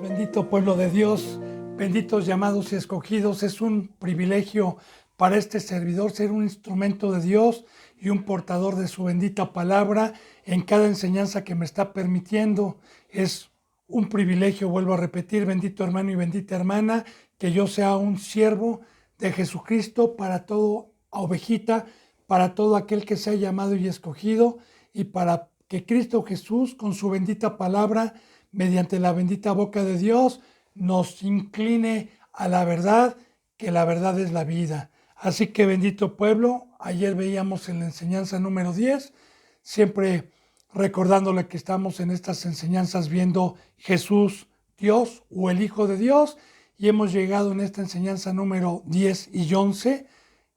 Bendito pueblo de Dios, benditos llamados y escogidos, es un privilegio para este servidor ser un instrumento de Dios y un portador de su bendita palabra en cada enseñanza que me está permitiendo. Es un privilegio, vuelvo a repetir, bendito hermano y bendita hermana, que yo sea un siervo de Jesucristo para todo ovejita, para todo aquel que sea llamado y escogido, y para que Cristo Jesús con su bendita palabra, mediante la bendita boca de Dios, nos incline a la verdad, que la verdad es la vida. Así que bendito pueblo, ayer veíamos en la enseñanza número 10, siempre recordándole que estamos en estas enseñanzas viendo Jesús, Dios o el Hijo de Dios, y hemos llegado en esta enseñanza número 10 y 11,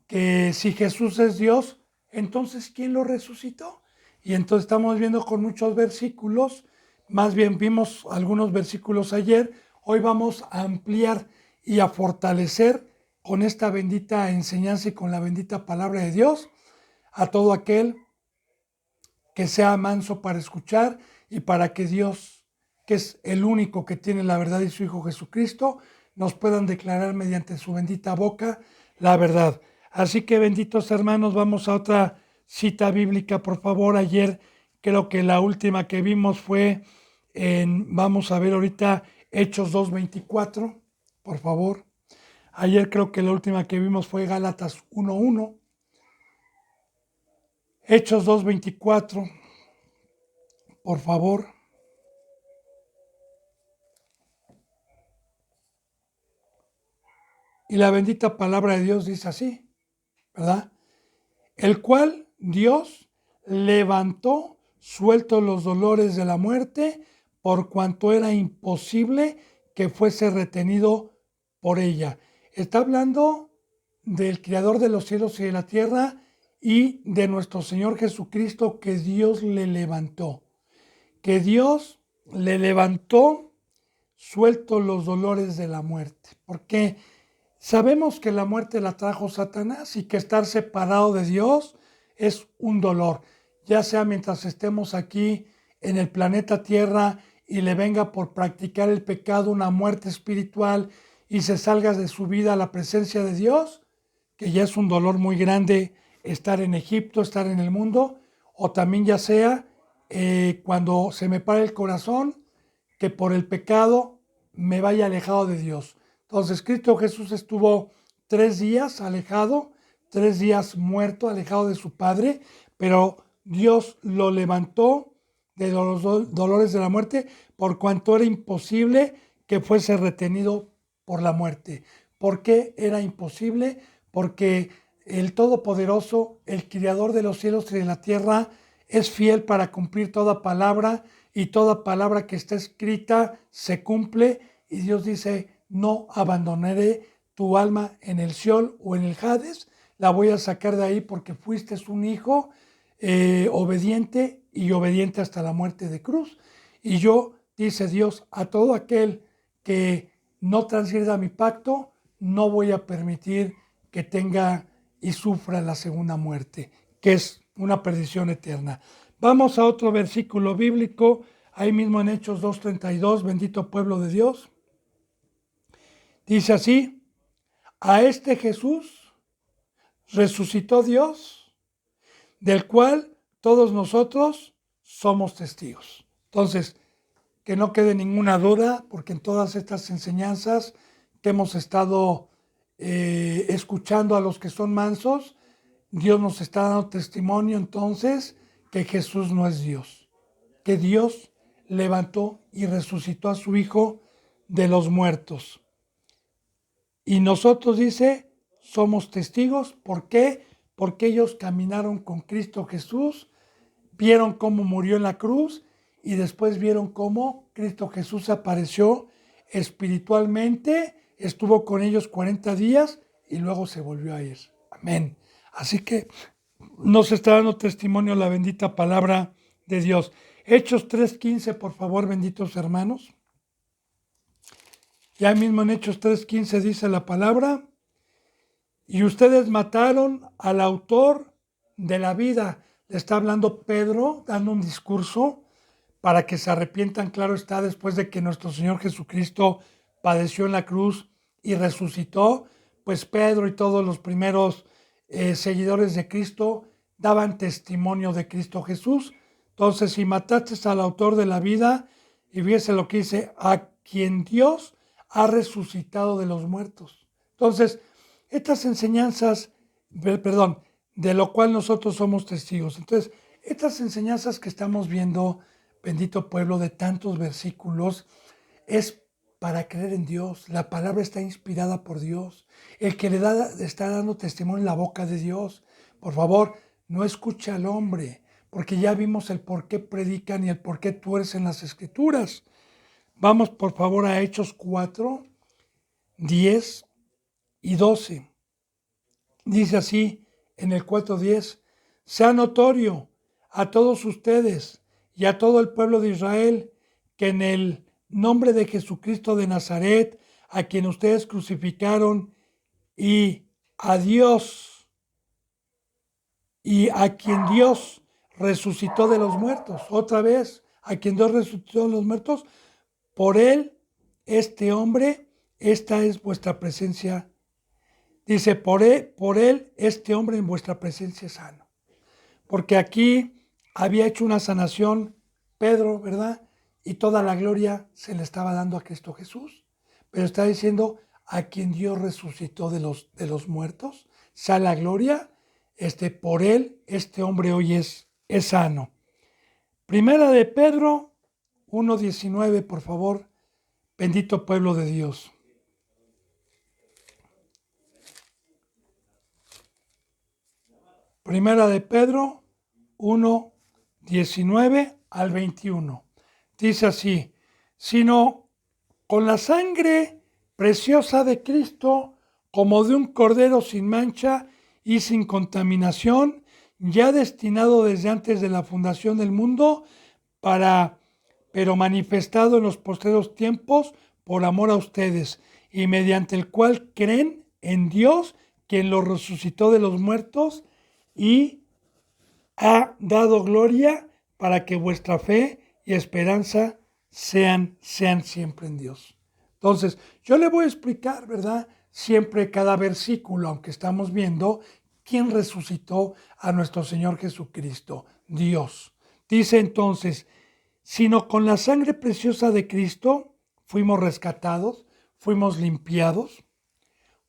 que si Jesús es Dios, entonces ¿quién lo resucitó? Y entonces estamos viendo con muchos versículos, más bien vimos algunos versículos ayer, hoy vamos a ampliar y a fortalecer con esta bendita enseñanza y con la bendita palabra de Dios a todo aquel que sea manso para escuchar y para que Dios, que es el único que tiene la verdad y su Hijo Jesucristo, nos puedan declarar mediante su bendita boca la verdad. Así que benditos hermanos, vamos a otra cita bíblica, por favor. Ayer creo que la última que vimos fue vamos a ver ahorita Hechos 2:24, por favor. Ayer creo que la última que vimos fue Gálatas 1:1. Hechos 2:24, por favor. Y la bendita palabra de Dios dice así, ¿verdad? El cual Dios levantó sueltos los dolores de la muerte, por cuanto era imposible que fuese retenido por ella. Está hablando del Creador de los cielos y de la tierra y de nuestro Señor Jesucristo, que Dios le levantó. Que Dios le levantó sueltos los dolores de la muerte. Porque sabemos que la muerte la trajo Satanás y que estar separado de Dios es un dolor, ya sea mientras estemos aquí en el planeta Tierra y le venga por practicar el pecado una muerte espiritual y se salga de su vida a la presencia de Dios, que ya es un dolor muy grande estar en Egipto, estar en el mundo, o también ya sea cuando se me para el corazón, que por el pecado me vaya alejado de Dios. Entonces Cristo Jesús estuvo 3 días alejado, 3 días muerto, alejado de su Padre, pero Dios lo levantó de los dolores de la muerte por cuanto era imposible que fuese retenido por la muerte. ¿Por qué era imposible? Porque el Todopoderoso, el Creador de los cielos y de la tierra, es fiel para cumplir toda palabra, y toda palabra que está escrita se cumple, y Dios dice: no abandonaré tu alma en el Sheol o en el Hades, la voy a sacar de ahí porque fuiste un hijo obediente y obediente hasta la muerte de cruz. Y yo, dice Dios, a todo aquel que no transgreda mi pacto, no voy a permitir que tenga y sufra la segunda muerte, que es una perdición eterna. Vamos a otro versículo bíblico, ahí mismo en Hechos 2:32, bendito pueblo de Dios. Dice así: a este Jesús resucitó Dios, del cual todos nosotros somos testigos. Entonces, que no quede ninguna duda, porque en todas estas enseñanzas que hemos estado escuchando a los que son mansos, Dios nos está dando testimonio entonces que Jesús no es Dios, que Dios levantó y resucitó a su Hijo de los muertos. Y nosotros, dice, somos testigos. ¿Por qué? Porque ellos caminaron con Cristo Jesús, vieron cómo murió en la cruz y después vieron cómo Cristo Jesús apareció espiritualmente, estuvo con ellos 40 días y luego se volvió a ir. Amén. Así que nos está dando testimonio la bendita palabra de Dios. Hechos 3:15, por favor, benditos hermanos. Ya mismo en Hechos 3:15 dice la palabra: y ustedes mataron al autor de la vida. Le está hablando Pedro, dando un discurso. para que se arrepientan, claro está, después de que nuestro Señor Jesucristo padeció en la cruz y resucitó, pues Pedro y todos los primeros seguidores de Cristo daban testimonio de Cristo Jesús. Entonces, si mataste al autor de la vida, y fíjese lo que dice, a quien Dios ha resucitado de los muertos. Entonces, estas enseñanzas, perdón, de lo cual nosotros somos testigos. Entonces, estas enseñanzas que estamos viendo, bendito pueblo, de tantos versículos, es para creer en Dios. La palabra está inspirada por Dios. El que le da, está dando testimonio en la boca de Dios. Por favor, no escuche al hombre, porque ya vimos el por qué predican y el por qué tuercen las escrituras. Vamos por favor a Hechos 4, 10 y 12. Dice así en el 4:10, sea notorio a todos ustedes y a todo el pueblo de Israel que en el nombre de Jesucristo de Nazaret, a quien ustedes crucificaron, y a Dios, y a quien Dios resucitó de los muertos, otra vez, a quien Dios resucitó de los muertos, por él, este hombre, esta es vuestra presencia. Dice, por él, este hombre en vuestra presencia es sano. Porque aquí había hecho una sanación Pedro, ¿verdad? Y toda la gloria se le estaba dando a Cristo Jesús. Pero está diciendo, a quien Dios resucitó de los muertos, sea la gloria, por él, este hombre hoy es sano. Primera de Pedro 1:19, por favor. Bendito pueblo de Dios. Primera de Pedro 1:19 al 21. Dice así, sino con la sangre preciosa de Cristo, como de un cordero sin mancha y sin contaminación, ya destinado desde antes de la fundación del mundo, pero manifestado en los postreros tiempos por amor a ustedes, y mediante el cual creen en Dios, quien los resucitó de los muertos, y ha dado gloria para que vuestra fe y esperanza sean siempre en Dios. Entonces, yo le voy a explicar, ¿verdad? Siempre cada versículo, aunque estamos viendo quién resucitó a nuestro Señor Jesucristo, Dios. Dice entonces, sino con la sangre preciosa de Cristo fuimos rescatados, fuimos limpiados,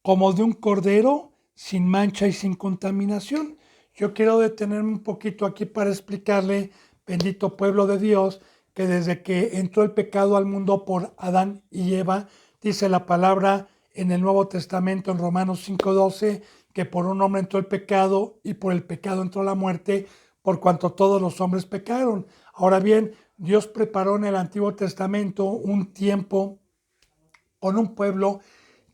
como de un cordero sin mancha y sin contaminación. Yo quiero detenerme un poquito aquí para explicarle, bendito pueblo de Dios, que desde que entró el pecado al mundo por Adán y Eva, dice la palabra en el Nuevo Testamento, en Romanos 5:12, que por un hombre entró el pecado y por el pecado entró la muerte, por cuanto todos los hombres pecaron. Ahora bien, Dios preparó en el Antiguo Testamento un tiempo con un pueblo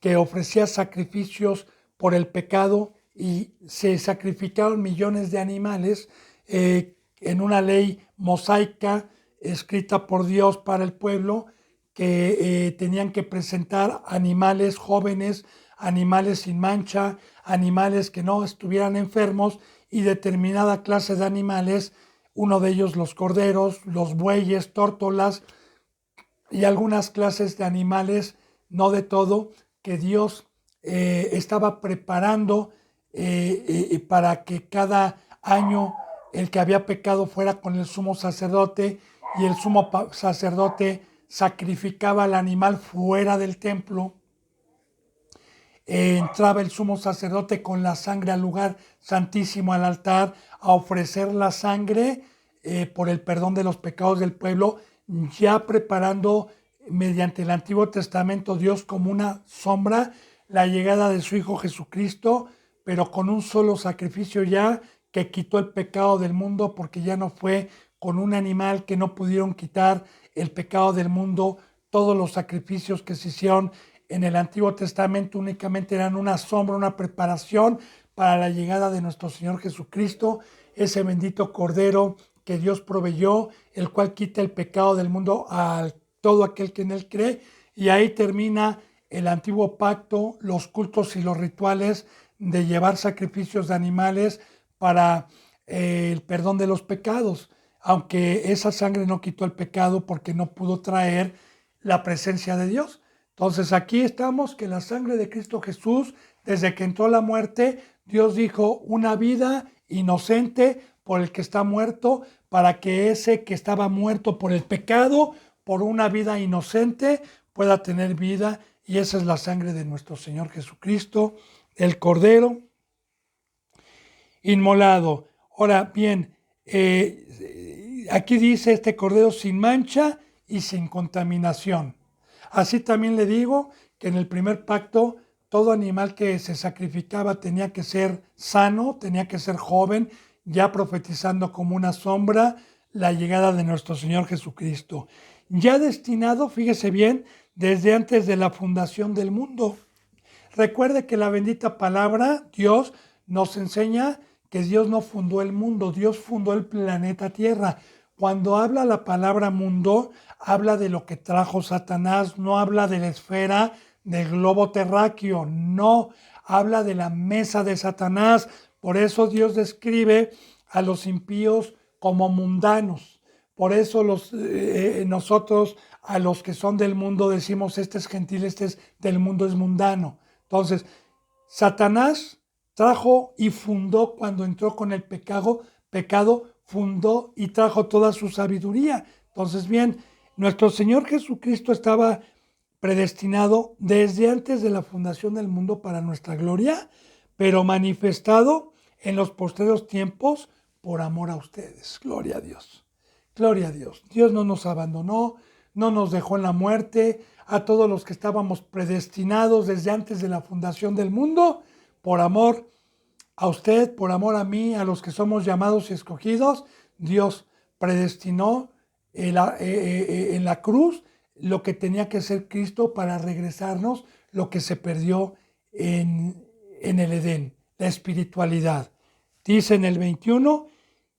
que ofrecía sacrificios por el pecado y se sacrificaron millones de animales en una ley mosaica escrita por Dios para el pueblo, que tenían que presentar animales jóvenes, animales sin mancha, animales que no estuvieran enfermos y determinada clase de animales, uno de ellos los corderos, los bueyes, tórtolas y algunas clases de animales, no de todo, que Dios estaba preparando para que cada año el que había pecado fuera con el sumo sacerdote, y el sumo sacerdote sacrificaba al animal fuera del templo. Entraba el sumo sacerdote con la sangre al lugar santísimo, al altar, a ofrecer la sangre por el perdón de los pecados del pueblo, ya preparando mediante el Antiguo Testamento Dios como una sombra la llegada de su Hijo Jesucristo, pero con un solo sacrificio ya que quitó el pecado del mundo, porque ya no fue con un animal que no pudieron quitar el pecado del mundo. Todos los sacrificios que se hicieron en el Antiguo Testamento únicamente eran una sombra, una preparación para la llegada de nuestro Señor Jesucristo, ese bendito Cordero que Dios proveyó, el cual quita el pecado del mundo a todo aquel que en él cree. Y ahí termina el antiguo pacto, los cultos y los rituales de llevar sacrificios de animales para el perdón de los pecados. aunque esa sangre no quitó el pecado porque no pudo traer la presencia de Dios. Entonces aquí estamos que la sangre de Cristo Jesús, desde que entró la muerte, Dios dijo una vida inocente por el que está muerto, para que ese que estaba muerto por el pecado, por una vida inocente, pueda tener vida. Y esa es la sangre de nuestro Señor Jesucristo, el Cordero inmolado. Ahora bien, aquí dice este Cordero sin mancha y sin contaminación. Así también le digo que en el primer pacto todo animal que se sacrificaba tenía que ser sano, tenía que ser joven, ya profetizando como una sombra la llegada de nuestro Señor Jesucristo. Ya destinado, fíjese bien, desde antes de la fundación del mundo. Recuerde que la bendita palabra, Dios, nos enseña que Dios no fundó el mundo, Dios fundó el planeta Tierra. Cuando habla la palabra mundo, habla de lo que trajo Satanás, no habla de la esfera del globo terráqueo, no, habla de la mesa de Satanás. Por eso Dios describe a los impíos como mundanos. Por eso nosotros a los que son del mundo decimos, este es gentil, este es del mundo, es mundano. Entonces, Satanás trajo y fundó cuando entró con el pecado, fundó y trajo toda su sabiduría. Entonces, bien, nuestro Señor Jesucristo estaba predestinado desde antes de la fundación del mundo para nuestra gloria, pero manifestado en los postreros tiempos por amor a ustedes. Gloria a Dios. Gloria a Dios. Dios no nos abandonó, no nos dejó en la muerte. A todos los que estábamos predestinados desde antes de la fundación del mundo, por amor a usted, por amor a mí, a los que somos llamados y escogidos, Dios predestinó en la cruz lo que tenía que ser Cristo para regresarnos lo que se perdió en el Edén, la espiritualidad. Dice en el 21,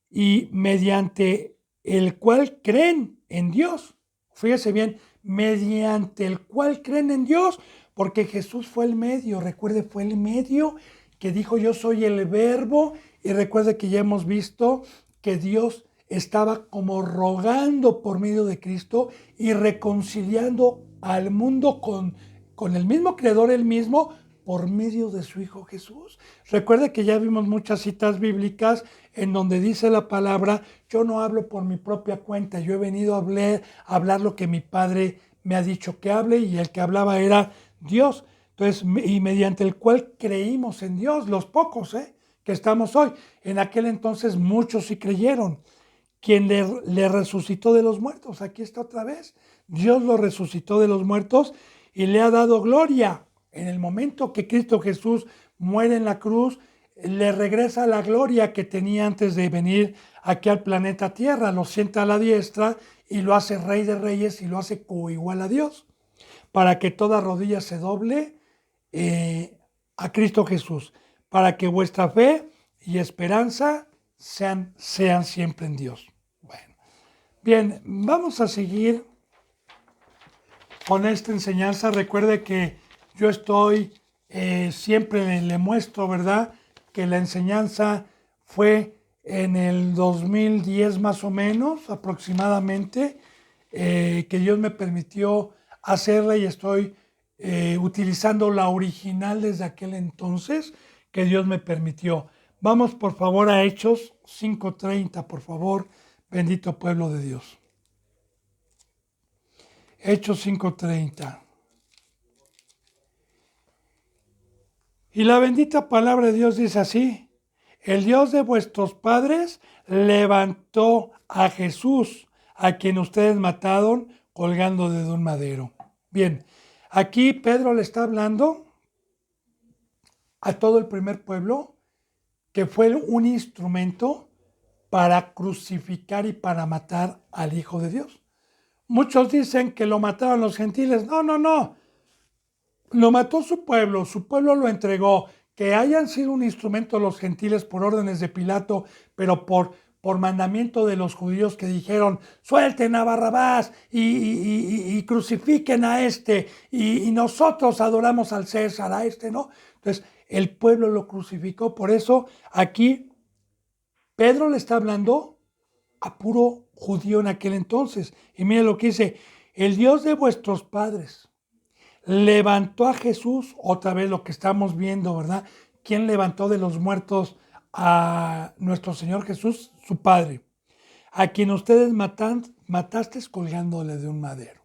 y mediante el cual creen en Dios. Fíjese bien, mediante el cual creen en Dios, porque Jesús fue el medio, recuerde, fue el medio que dijo yo soy el verbo, y recuerde que ya hemos visto que Dios estaba como rogando por medio de Cristo y reconciliando al mundo con el mismo creador, el mismo, por medio de su Hijo Jesús. Recuerde que ya vimos muchas citas bíblicas en donde dice la palabra, yo no hablo por mi propia cuenta, yo he venido a hablar lo que mi Padre me ha dicho que hable, y el que hablaba era Dios. Entonces, y mediante el cual creímos en Dios, los pocos que estamos hoy. En aquel entonces muchos sí creyeron. Quien le resucitó de los muertos, aquí está otra vez. Dios lo resucitó de los muertos y le ha dado gloria. En el momento que Cristo Jesús muere en la cruz, le regresa la gloria que tenía antes de venir aquí al planeta Tierra, lo sienta a la diestra y lo hace Rey de Reyes y lo hace coigual a Dios, para que toda rodilla se doble a Cristo Jesús, para que vuestra fe y esperanza sean siempre en Dios. Bueno, bien, vamos a seguir con esta enseñanza. Recuerde que yo estoy, siempre le muestro, ¿verdad?, que la enseñanza fue en el 2010 más o menos, aproximadamente, que Dios me permitió hacerla, y estoy utilizando la original desde aquel entonces que Dios me permitió. Vamos por favor a Hechos 5:30, por favor, bendito pueblo de Dios. Hechos 5:30. Y la bendita palabra de Dios dice así: el Dios de vuestros padres levantó a Jesús, a quien ustedes mataron colgando de un madero. Bien, aquí Pedro le está hablando a todo el primer pueblo, que fue un instrumento para crucificar y para matar al Hijo de Dios. Muchos dicen que lo mataron los gentiles. No, no, no. Lo mató su pueblo lo entregó. Que hayan sido un instrumento los gentiles por órdenes de Pilato, pero por mandamiento de los judíos que dijeron, suelten a Barrabás y crucifiquen a este, y nosotros adoramos al César, a este, ¿no? Entonces, el pueblo lo crucificó. Por eso aquí Pedro le está hablando a puro judío en aquel entonces. Y mire lo que dice, el Dios de vuestros padres levantó a Jesús, otra vez lo que estamos viendo, ¿verdad? ¿Quién levantó de los muertos a nuestro Señor Jesús? Su Padre, a quien ustedes mataste colgándole de un madero.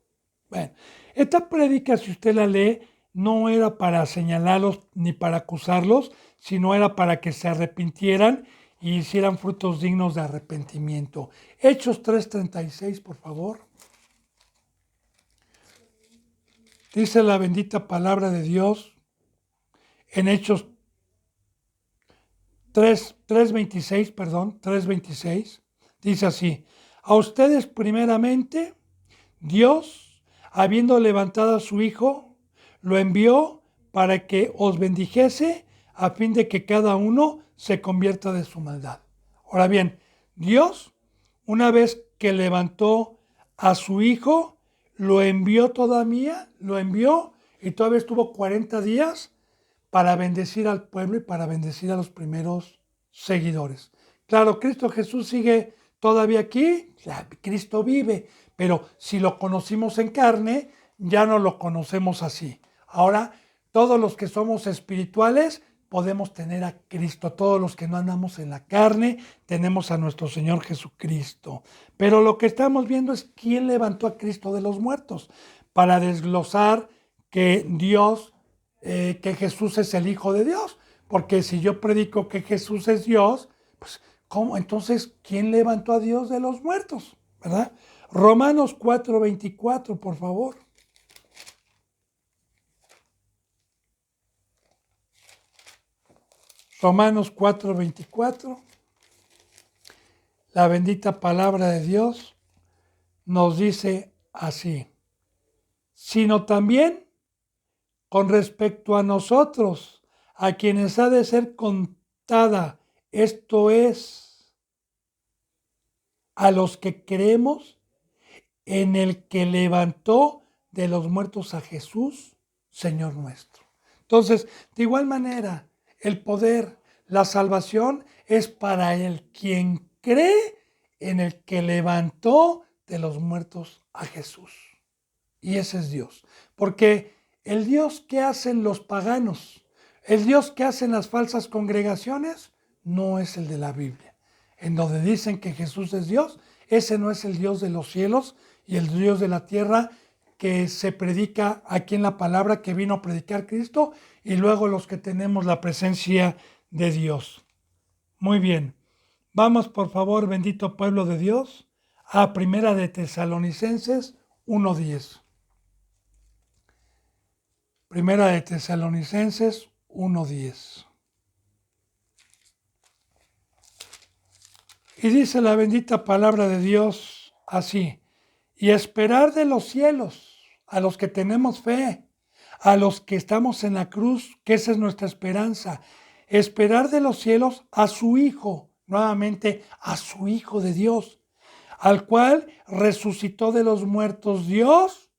Bueno, esta prédica, si usted la lee, no era para señalarlos ni para acusarlos, sino era para que se arrepintieran y hicieran frutos dignos de arrepentimiento. Hechos 3:36, por favor. Dice la bendita palabra de Dios en Hechos 3:26, dice así, a ustedes primeramente, Dios, habiendo levantado a su Hijo, lo envió para que os bendijese a fin de que cada uno se convierta de su maldad. Ahora bien, Dios, una vez que levantó a su Hijo, lo envió y todavía estuvo 40 días para bendecir al pueblo y para bendecir a los primeros seguidores. Claro, Cristo Jesús sigue todavía aquí, Cristo vive, pero si lo conocimos en carne, ya no lo conocemos así. Ahora, todos los que somos espirituales podemos tener a Cristo. Todos los que no andamos en la carne, tenemos a nuestro Señor Jesucristo. Pero lo que estamos viendo es quién levantó a Cristo de los muertos, para desglosar que Dios, que Jesús es el Hijo de Dios. Porque si yo predico que Jesús es Dios, pues ¿cómo? Entonces, ¿quién levantó a Dios de los muertos? ¿Verdad? Romanos 4:24, por favor. Romanos 4:24. La bendita palabra de Dios nos dice así, sino también con respecto a nosotros, a quienes ha de ser contada, esto es, a los que creemos en el que levantó de los muertos a Jesús, Señor nuestro. Entonces, de igual manera, el poder, la salvación es para el quien cree en el que levantó de los muertos a Jesús. Y ese es Dios. Porque el Dios que hacen los paganos, el Dios que hacen las falsas congregaciones, no es el de la Biblia. En donde dicen que Jesús es Dios, ese no es el Dios de los cielos y el Dios de la tierra que se predica aquí en la palabra que vino a predicar Cristo y luego los que tenemos la presencia de Dios. Muy bien. Vamos por favor, bendito pueblo de Dios, a Primera de Tesalonicenses 1:10. Primera de Tesalonicenses 1:10. Y dice la bendita palabra de Dios así, y esperar de los cielos, a los que tenemos fe, a los que estamos en la cruz, que esa es nuestra esperanza, esperar de los cielos a su Hijo, nuevamente a su Hijo de Dios, al cual resucitó de los muertos Dios,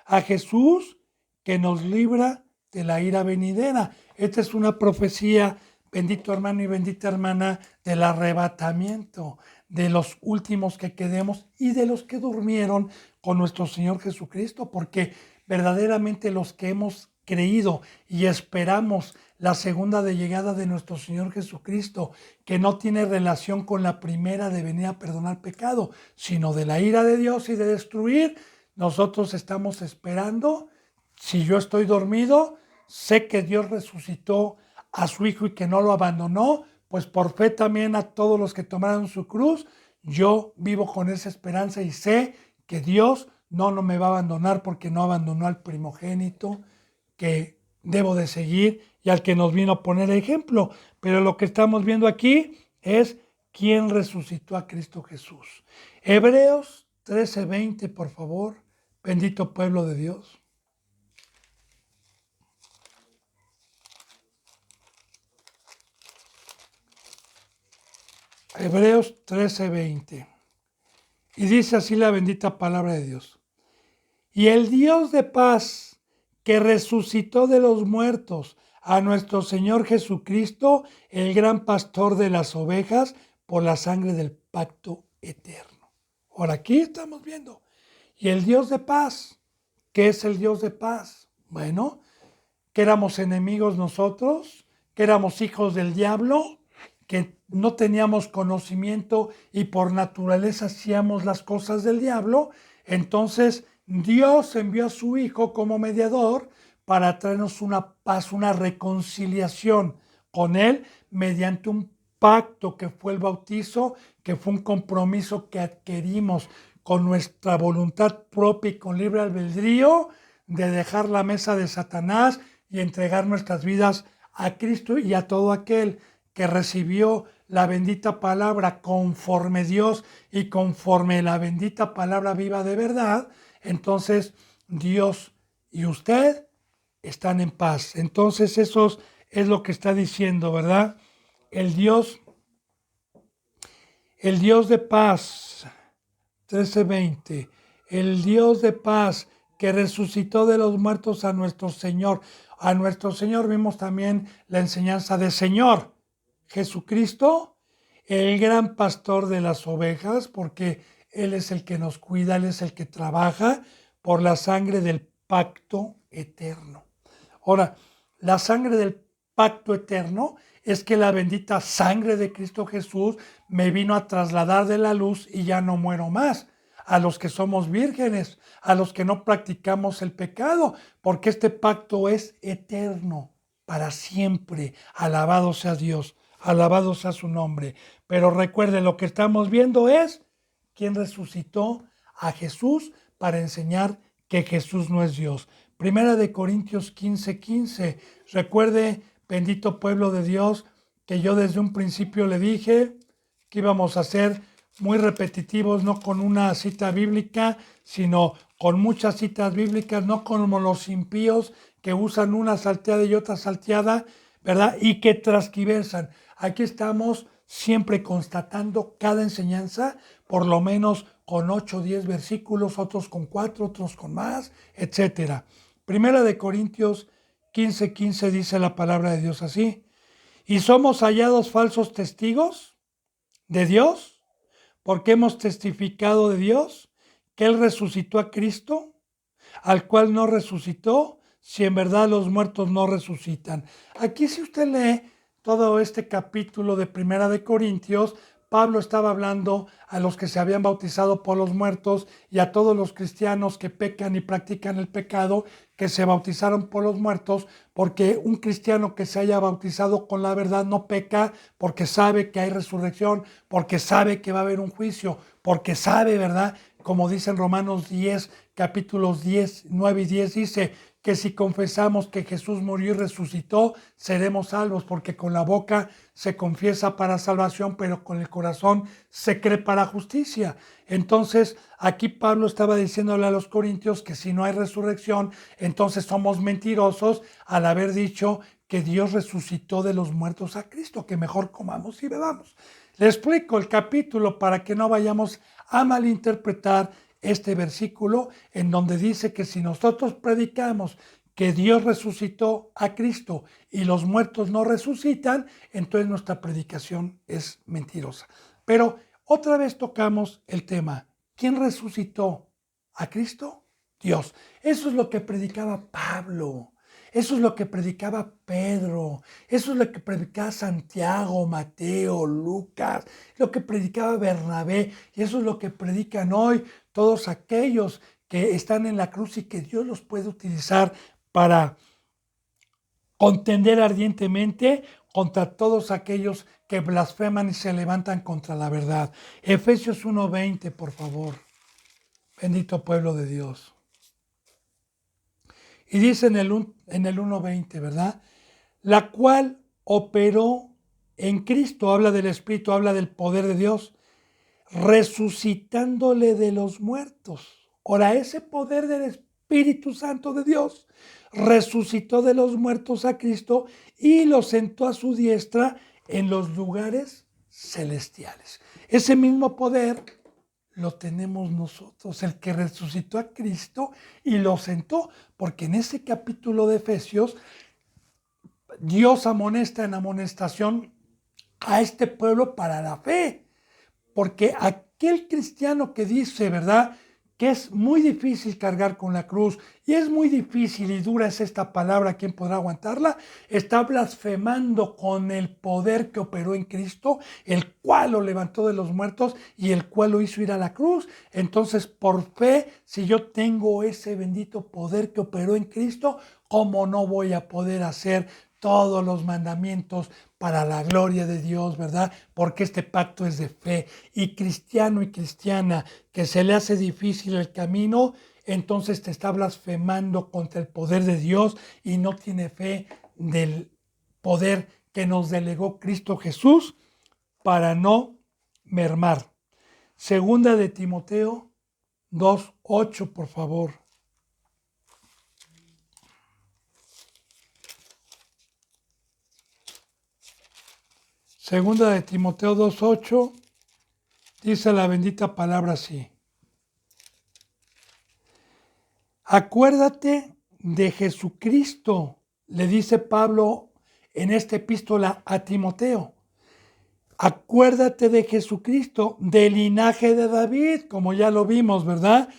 a Jesús, que nos libra de la ira venidera. Esta es una profecía, bendito hermano y bendita hermana, del arrebatamiento, de los últimos que quedemos y de los que durmieron con nuestro Señor Jesucristo, porque verdaderamente los que hemos creído y esperamos la segunda de llegada de nuestro Señor Jesucristo, que no tiene relación con la primera de venir a perdonar pecado, sino de la ira de Dios y de destruir, nosotros estamos esperando. Si yo estoy dormido, sé que Dios resucitó a su Hijo y que no lo abandonó, pues por fe también a todos los que tomaron su cruz, yo vivo con esa esperanza y sé que Dios no me va a abandonar porque no abandonó al primogénito que debo de seguir y al que nos vino a poner ejemplo. Pero lo que estamos viendo aquí es quién resucitó a Cristo Jesús. Hebreos 13:20, por favor. Bendito pueblo de Dios. Hebreos 13:20. Y dice así la bendita palabra de Dios. Y el Dios de paz, que resucitó de los muertos a nuestro Señor Jesucristo, el gran pastor de las ovejas, por la sangre del pacto eterno. Ahora aquí estamos viendo. Y el Dios de paz, ¿qué es el Dios de paz? Bueno, que éramos enemigos nosotros, que éramos hijos del diablo, que no teníamos conocimiento y por naturaleza hacíamos las cosas del diablo. Entonces Dios envió a su Hijo como mediador para traernos una paz, una reconciliación con Él mediante un pacto que fue el bautizo, que fue un compromiso que adquirimos con nuestra voluntad propia y con libre albedrío de dejar la mesa de Satanás y entregar nuestras vidas a Cristo y a todo aquel que recibió la bendita palabra conforme Dios y conforme la bendita palabra viva de verdad. Entonces Dios y usted están en paz. Entonces eso es lo que está diciendo, ¿verdad? El Dios, el Dios de paz, 13:20, el Dios de paz que resucitó de los muertos a nuestro Señor. A nuestro Señor vimos también la enseñanza de Señor. Jesucristo, el gran pastor de las ovejas, porque Él es el que nos cuida, Él es el que trabaja por la sangre del pacto eterno. Ahora, la sangre del pacto eterno es que la bendita sangre de Cristo Jesús me vino a trasladar de la luz y ya no muero más. A los que somos vírgenes, a los que no practicamos el pecado, porque este pacto es eterno, para siempre. Alabado sea Dios, alabado sea su nombre. Pero recuerde, lo que estamos viendo es quién resucitó a Jesús para enseñar que Jesús no es Dios. Primera de Corintios 15:15. Recuerde, bendito pueblo de Dios, que yo desde un principio le dije que íbamos a ser muy repetitivos, no con una cita bíblica, sino con muchas citas bíblicas, no como los impíos que usan una salteada y otra salteada, ¿verdad? Y que transquiversan. Aquí estamos siempre constatando cada enseñanza, por lo menos con 8 o 10 versículos, otros con 4, otros con más, etcétera. Primera de Corintios 15:15 dice la palabra de Dios así: y somos hallados falsos testigos de Dios, porque hemos testificado de Dios que Él resucitó a Cristo, al cual no resucitó, si en verdad los muertos no resucitan. Aquí, si usted lee todo este capítulo de Primera de Corintios, Pablo estaba hablando a los que se habían bautizado por los muertos y a todos los cristianos que pecan y practican el pecado, que se bautizaron por los muertos, porque un cristiano que se haya bautizado con la verdad no peca, porque sabe que hay resurrección, porque sabe que va a haber un juicio, porque sabe, ¿verdad? Como dice en Romanos 10, capítulos 10, 9 y 10, dice que si confesamos que Jesús murió y resucitó, seremos salvos, porque con la boca se confiesa para salvación, pero con el corazón se cree para justicia. Entonces, aquí Pablo estaba diciéndole a los corintios que si no hay resurrección, entonces somos mentirosos al haber dicho que Dios resucitó de los muertos a Cristo, que mejor comamos y bebamos. Le explico el capítulo para que no vayamos a malinterpretar este versículo en donde dice que si nosotros predicamos que Dios resucitó a Cristo y los muertos no resucitan, entonces nuestra predicación es mentirosa. Pero otra vez tocamos el tema: ¿quién resucitó a Cristo? Dios. Eso es lo que predicaba Pablo. Eso es lo que predicaba Pedro, eso es lo que predicaba Santiago, Mateo, Lucas, lo que predicaba Bernabé, y eso es lo que predican hoy todos aquellos que están en la cruz y que Dios los puede utilizar para contender ardientemente contra todos aquellos que blasfeman y se levantan contra la verdad. Efesios 1:20, por favor. Bendito pueblo de Dios. Y dice en el 1:20, ¿verdad? La cual operó en Cristo, habla del Espíritu, habla del poder de Dios, resucitándole de los muertos. Ahora, ese poder del Espíritu Santo de Dios resucitó de los muertos a Cristo y lo sentó a su diestra en los lugares celestiales. Ese mismo poder lo tenemos nosotros, el que resucitó a Cristo y lo sentó, porque en ese capítulo de Efesios Dios amonesta en amonestación a este pueblo para la fe, porque aquel cristiano que dice, ¿verdad?, que es muy difícil cargar con la cruz y es muy difícil y dura es esta palabra, ¿quién podrá aguantarla? Está blasfemando con el poder que operó en Cristo, el cual lo levantó de los muertos y el cual lo hizo ir a la cruz. Entonces, por fe, si yo tengo ese bendito poder que operó en Cristo, ¿cómo no voy a poder hacer todos los mandamientos para la gloria de Dios, ¿verdad? Porque este pacto es de fe. Y cristiano y cristiana que se le hace difícil el camino, entonces te está blasfemando contra el poder de Dios y no tiene fe del poder que nos delegó Cristo Jesús para no mermar. Segunda de Timoteo 2:8, por favor. Segunda de Timoteo 2:8 dice la bendita palabra así. Acuérdate de Jesucristo, le dice Pablo en esta epístola a Timoteo. Acuérdate de Jesucristo, del linaje de David, como ya lo vimos, ¿verdad?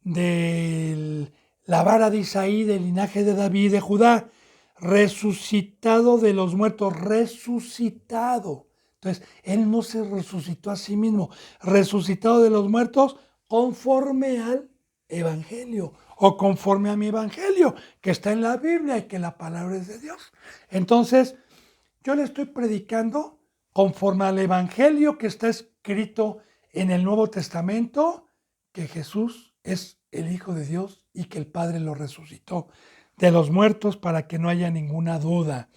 De la vara de Isaí, del linaje de David, de Judá, resucitado de los muertos, resucitado. Entonces, él no se resucitó a sí mismo, resucitado de los muertos conforme al evangelio o conforme a mi evangelio, que está en la Biblia y que la palabra es de Dios. Entonces, yo le estoy predicando conforme al evangelio que está escrito en el Nuevo Testamento, que Jesús es el Hijo de Dios y que el Padre lo resucitó de los muertos para que no haya ninguna duda.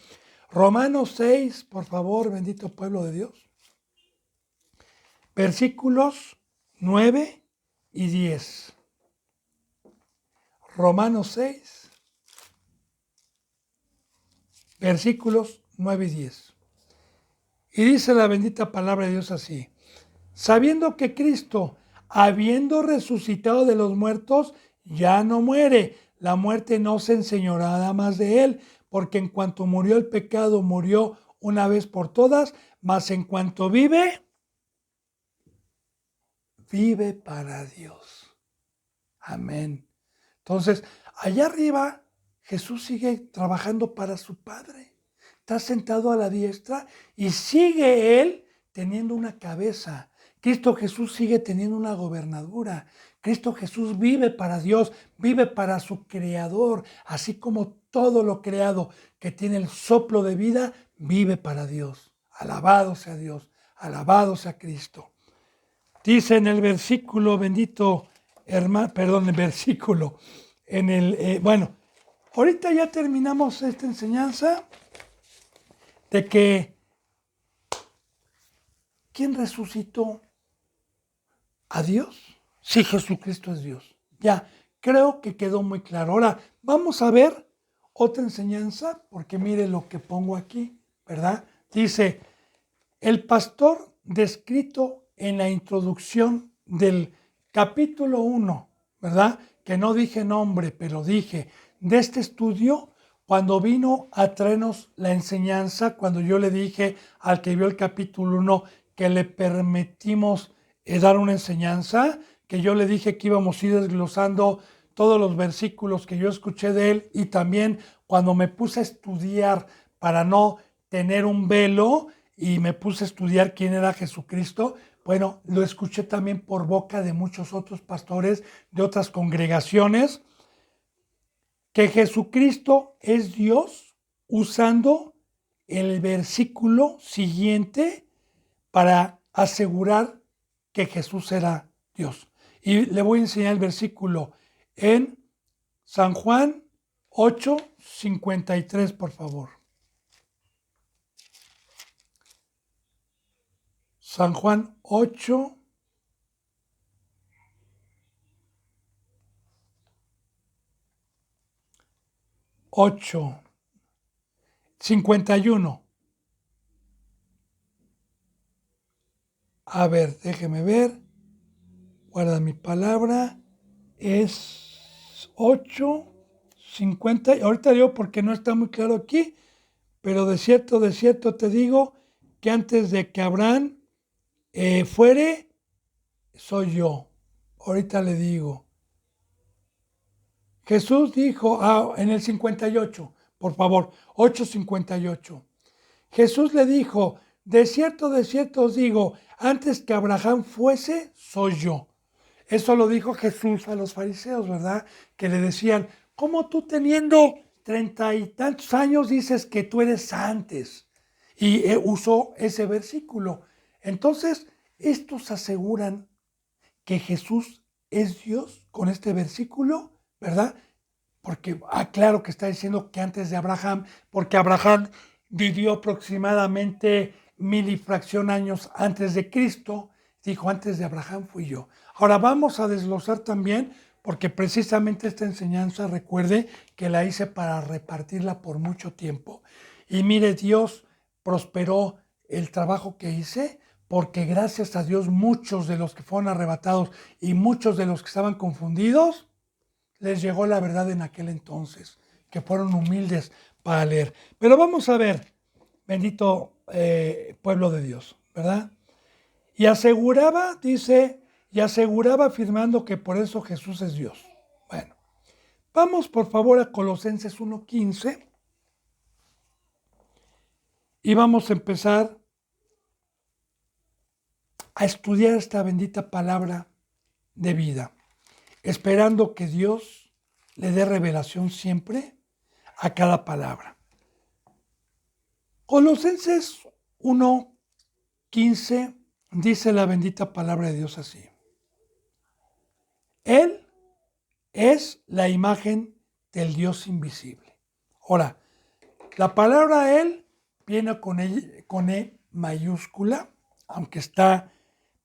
Romanos 6, por favor, bendito pueblo de Dios. Versículos 9 y 10. Romanos 6, versículos 9 y 10. Y dice la bendita palabra de Dios así: sabiendo que Cristo, habiendo resucitado de los muertos, ya no muere, la muerte no se enseñoreará más de él, porque en cuanto murió el pecado, murió una vez por todas, mas en cuanto vive, vive para Dios. Amén. Entonces, allá arriba, Jesús sigue trabajando para su Padre. Está sentado a la diestra y sigue él teniendo una cabeza. Cristo Jesús sigue teniendo una gobernadura. Cristo Jesús vive para Dios, vive para su Creador, así como todo lo creado que tiene el soplo de vida, vive para Dios. Alabado sea Dios, alabado sea Cristo. Dice en el versículo, bendito hermano, perdón, el versículo, en el, bueno, ahorita ya terminamos esta enseñanza de que ¿quién resucitó a Dios? Sí, Jesucristo es Dios. Ya, creo que quedó muy claro. Ahora, vamos a ver otra enseñanza, porque mire lo que pongo aquí, ¿verdad? Dice, el pastor descrito en la introducción del capítulo 1, ¿verdad? Que no dije nombre, pero dije, de este estudio, cuando vino a traernos la enseñanza, cuando yo le dije al que vio el capítulo 1 que le permitimos dar una enseñanza, que yo le dije que íbamos a ir desglosando todos los versículos que yo escuché de él, y también cuando me puse a estudiar para no tener un velo y me puse a estudiar quién era Jesucristo, bueno, lo escuché también por boca de muchos otros pastores de otras congregaciones, que Jesucristo es Dios, usando el versículo siguiente para asegurar que Jesús era Dios. Y le voy a enseñar el versículo en San Juan 8:53, por favor. San Juan 8, 51. A ver, déjeme ver. Guarda mi palabra. Es 8:50. Ahorita digo porque no está muy claro aquí, pero de cierto te digo que antes de que Abraham fuere, soy yo. Ahorita le digo. Jesús dijo, en el 58, por favor, 8:58. Jesús le dijo, de cierto os digo, antes que Abraham fuese, soy yo. Eso lo dijo Jesús a los fariseos, ¿verdad? Que le decían, ¿cómo tú teniendo 30 y tantos años dices que tú eres antes? Y usó ese versículo. Entonces, estos aseguran que Jesús es Dios con este versículo, ¿verdad? Porque, claro que está diciendo que antes de Abraham, porque Abraham vivió aproximadamente 1000 y fracción años antes de Cristo, dijo, antes de Abraham fui yo. Ahora vamos a desglosar también, porque precisamente esta enseñanza, recuerde que la hice para repartirla por mucho tiempo. Y mire, Dios prosperó el trabajo que hice, porque gracias a Dios muchos de los que fueron arrebatados y muchos de los que estaban confundidos, les llegó la verdad en aquel entonces, que fueron humildes para leer. Pero vamos a ver, bendito pueblo de Dios, ¿verdad? Y aseguraba, dice, y aseguraba afirmando que por eso Jesús es Dios. Bueno, vamos por favor a Colosenses 1:15 y vamos a empezar a estudiar esta bendita palabra de vida, esperando que Dios le dé revelación siempre a cada palabra. Colosenses 1:15 dice la bendita palabra de Dios así. Él es la imagen del Dios invisible. Ahora, la palabra Él viene con E mayúscula, aunque está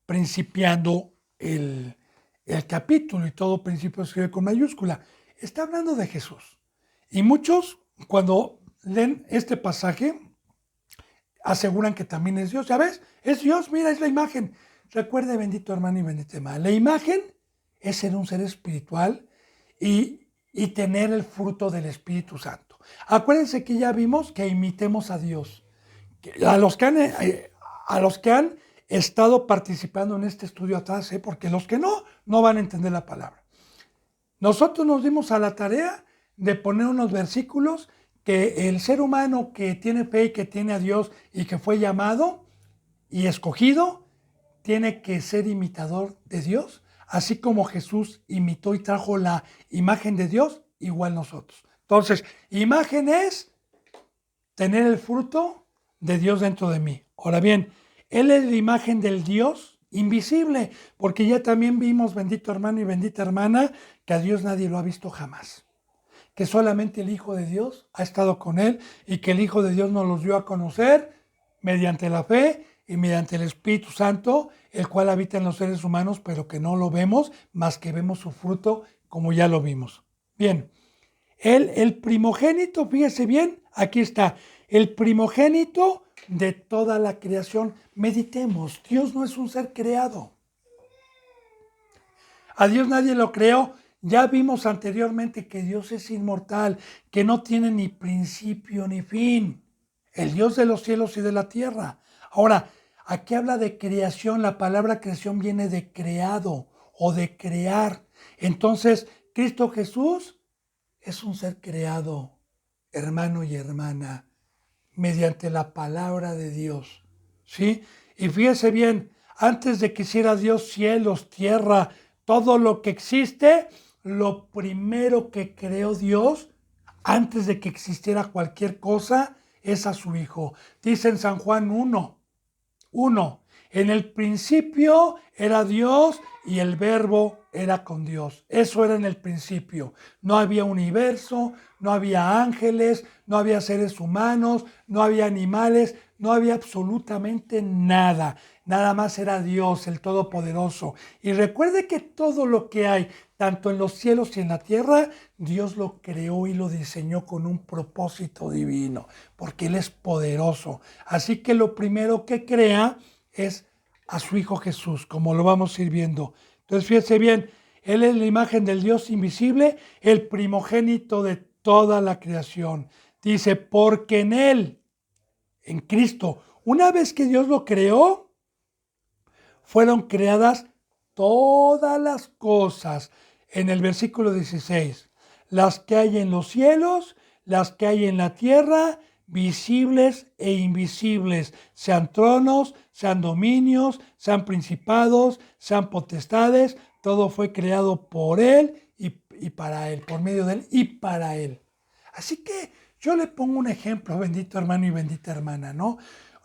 principiando el capítulo y todo principio se escribe con mayúscula. Está hablando de Jesús. Y muchos, cuando leen este pasaje, aseguran que también es Dios. ¿Ya ves? Es Dios, mira, es la imagen. Recuerde, bendito hermano y bendita hermana, la imagen es ser un ser espiritual y tener el fruto del Espíritu Santo. Acuérdense que ya vimos que imitemos a Dios. A los que han estado participando en este estudio atrás, porque los que no van a entender la palabra. Nosotros nos dimos a la tarea de poner unos versículos que el ser humano que tiene fe y que tiene a Dios y que fue llamado y escogido, tiene que ser imitador de Dios, así como Jesús imitó y trajo la imagen de Dios, igual nosotros. Entonces, imagen es tener el fruto de Dios dentro de mí. Ahora bien, Él es la imagen del Dios invisible, porque ya también vimos, bendito hermano y bendita hermana, que a Dios nadie lo ha visto jamás, que solamente el Hijo de Dios ha estado con Él y que el Hijo de Dios nos los dio a conocer mediante la fe y mediante el Espíritu Santo, el cual habita en los seres humanos, pero que no lo vemos, más que vemos su fruto, como ya lo vimos. Bien, el primogénito, fíjese bien, aquí está, el primogénito de toda la creación. Meditemos, Dios no es un ser creado. A Dios nadie lo creó. Ya vimos anteriormente que Dios es inmortal, que no tiene ni principio ni fin. El Dios de los cielos y de la tierra. Ahora, aquí habla de creación. La palabra creación viene de creado o de crear. Entonces, Cristo Jesús es un ser creado, hermano y hermana, mediante la palabra de Dios. ¿Sí? Y fíjese bien, antes de que hiciera Dios cielos, tierra, todo lo que existe, lo primero que creó Dios, antes de que existiera cualquier cosa, es a su Hijo. Dice en San Juan 1, en el principio era Dios y el Verbo era con Dios. Eso era en el principio. No había universo, no había ángeles, no había seres humanos, no había animales, no había absolutamente nada. Nada más era Dios, el Todopoderoso. Y recuerde que todo lo que hay, tanto en los cielos y en la tierra, Dios lo creó y lo diseñó con un propósito divino, porque Él es poderoso. Así que lo primero que crea es a su Hijo Jesús, como lo vamos a ir viendo. Entonces, fíjense bien, Él es la imagen del Dios invisible, el primogénito de toda la creación. Dice, porque en Él, en Cristo, una vez que Dios lo creó, fueron creadas todas las cosas. En el versículo 16, las que hay en los cielos, las que hay en la tierra, visibles e invisibles, sean tronos, sean dominios, sean principados, sean potestades, todo fue creado por Él y para Él, por medio de Él y para Él. Así que yo le pongo un ejemplo, bendito hermano y bendita hermana, ¿no?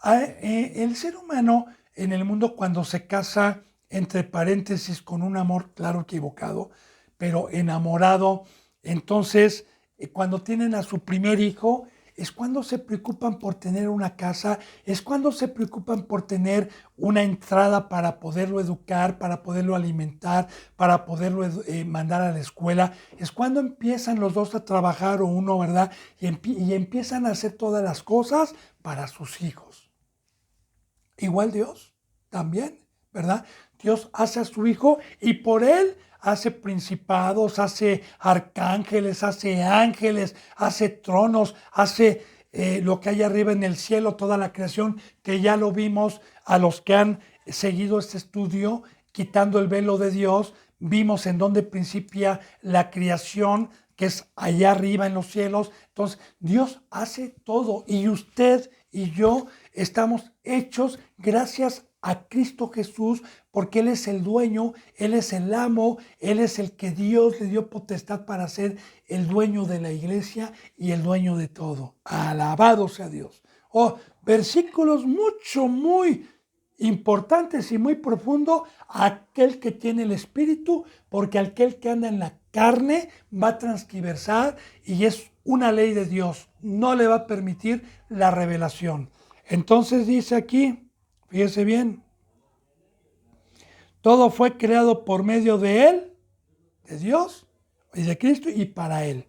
El ser humano en el mundo cuando se casa, entre paréntesis, con un amor, claro, equivocado, pero enamorado, entonces cuando tienen a su primer hijo, es cuando se preocupan por tener una casa, es cuando se preocupan por tener una entrada para poderlo educar, para poderlo alimentar, para poderlo mandar a la escuela. Es cuando empiezan los dos a trabajar o uno, ¿verdad? Y empiezan a hacer todas las cosas para sus hijos. Igual Dios también, ¿verdad? Dios hace a su hijo y por él hace principados, hace arcángeles, hace ángeles, hace tronos, hace lo que hay arriba en el cielo, toda la creación, que ya lo vimos a los que han seguido este estudio, quitando el velo de Dios, vimos en dónde principia la creación, que es allá arriba en los cielos. Entonces, Dios hace todo y usted y yo estamos hechos gracias a Cristo Jesús, porque Él es el dueño, Él es el amo, Él es el que Dios le dio potestad para ser el dueño de la iglesia y el dueño de todo. Alabado sea Dios. Oh, versículos muy importantes y muy profundos. Aquel que tiene el Espíritu, porque aquel que anda en la carne va a transquiversar y es una ley de Dios. No le va a permitir la revelación. Entonces dice aquí, fíjese bien, todo fue creado por medio de Él, de Dios y de Cristo y para Él.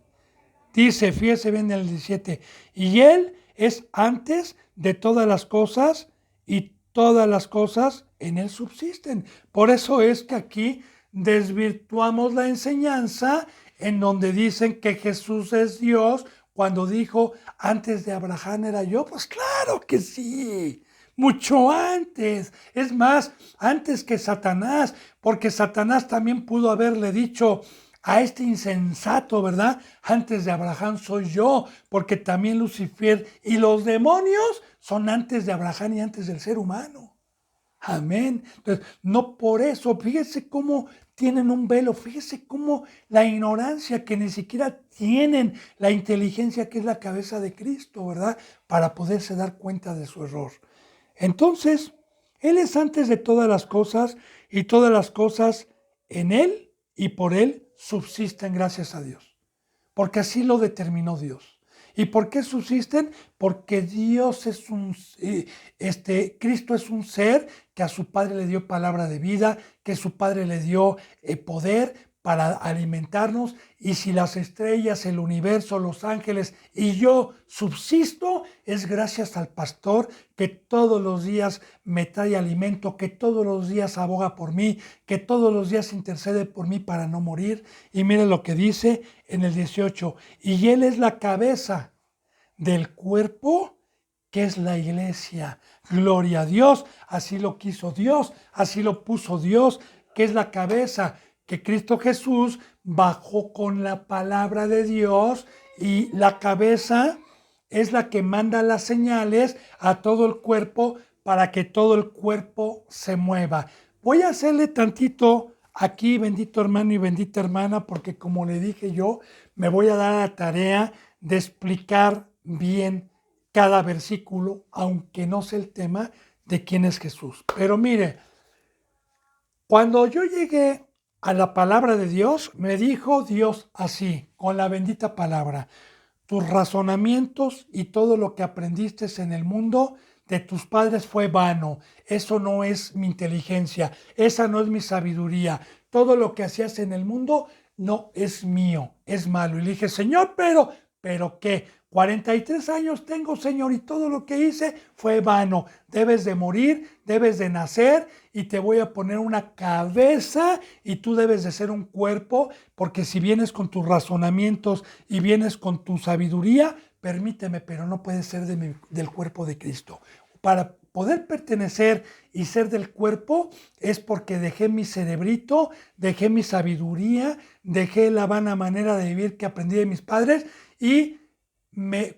Dice, fíjese bien en el 17, y Él es antes de todas las cosas y todas las cosas en Él subsisten. Por eso es que aquí desvirtuamos la enseñanza en donde dicen que Jesús es Dios cuando dijo, antes de Abraham era yo. Pues claro que sí. Mucho antes, es más, antes que Satanás, porque Satanás también pudo haberle dicho a este insensato, ¿verdad? Antes de Abraham soy yo, porque también Lucifer y los demonios son antes de Abraham y antes del ser humano. Amén. Entonces, no por eso, fíjese cómo tienen un velo, fíjese cómo la ignorancia, que ni siquiera tienen la inteligencia que es la cabeza de Cristo, ¿verdad? Para poderse dar cuenta de su error. Entonces, Él es antes de todas las cosas y todas las cosas en Él y por Él subsisten gracias a Dios. Porque así lo determinó Dios. ¿Y por qué subsisten? Porque Dios es Cristo es un ser que a su Padre le dio palabra de vida, que su Padre le dio poder para alimentarnos, y si las estrellas, el universo, los ángeles y yo subsisto, es gracias al pastor que todos los días me trae alimento, que todos los días aboga por mí, que todos los días intercede por mí para no morir. Y miren lo que dice en el 18, y Él es la cabeza del cuerpo que es la iglesia. Gloria a Dios, así lo quiso Dios, así lo puso Dios, que es la cabeza, que Cristo Jesús bajó con la palabra de Dios y la cabeza es la que manda las señales a todo el cuerpo para que todo el cuerpo se mueva. Voy a hacerle tantito aquí, bendito hermano y bendita hermana, porque como le dije yo, me voy a dar la tarea de explicar bien cada versículo, aunque no sé el tema de quién es Jesús. Pero mire, cuando yo llegué a la palabra de Dios, me dijo Dios así, con la bendita palabra: tus razonamientos y todo lo que aprendiste en el mundo de tus padres fue vano. Eso no es mi inteligencia, esa no es mi sabiduría. Todo lo que hacías en el mundo no es mío, es malo. Y le dije, Señor, pero ¿qué? 43 años tengo, Señor, y todo lo que hice fue vano. Debes de morir, debes de nacer y te voy a poner una cabeza y tú debes de ser un cuerpo, porque si vienes con tus razonamientos y vienes con tu sabiduría, permíteme, pero no puedes ser del cuerpo de Cristo. poder pertenecer y ser del cuerpo es porque dejé mi cerebrito, dejé mi sabiduría, dejé la vana manera de vivir que aprendí de mis padres y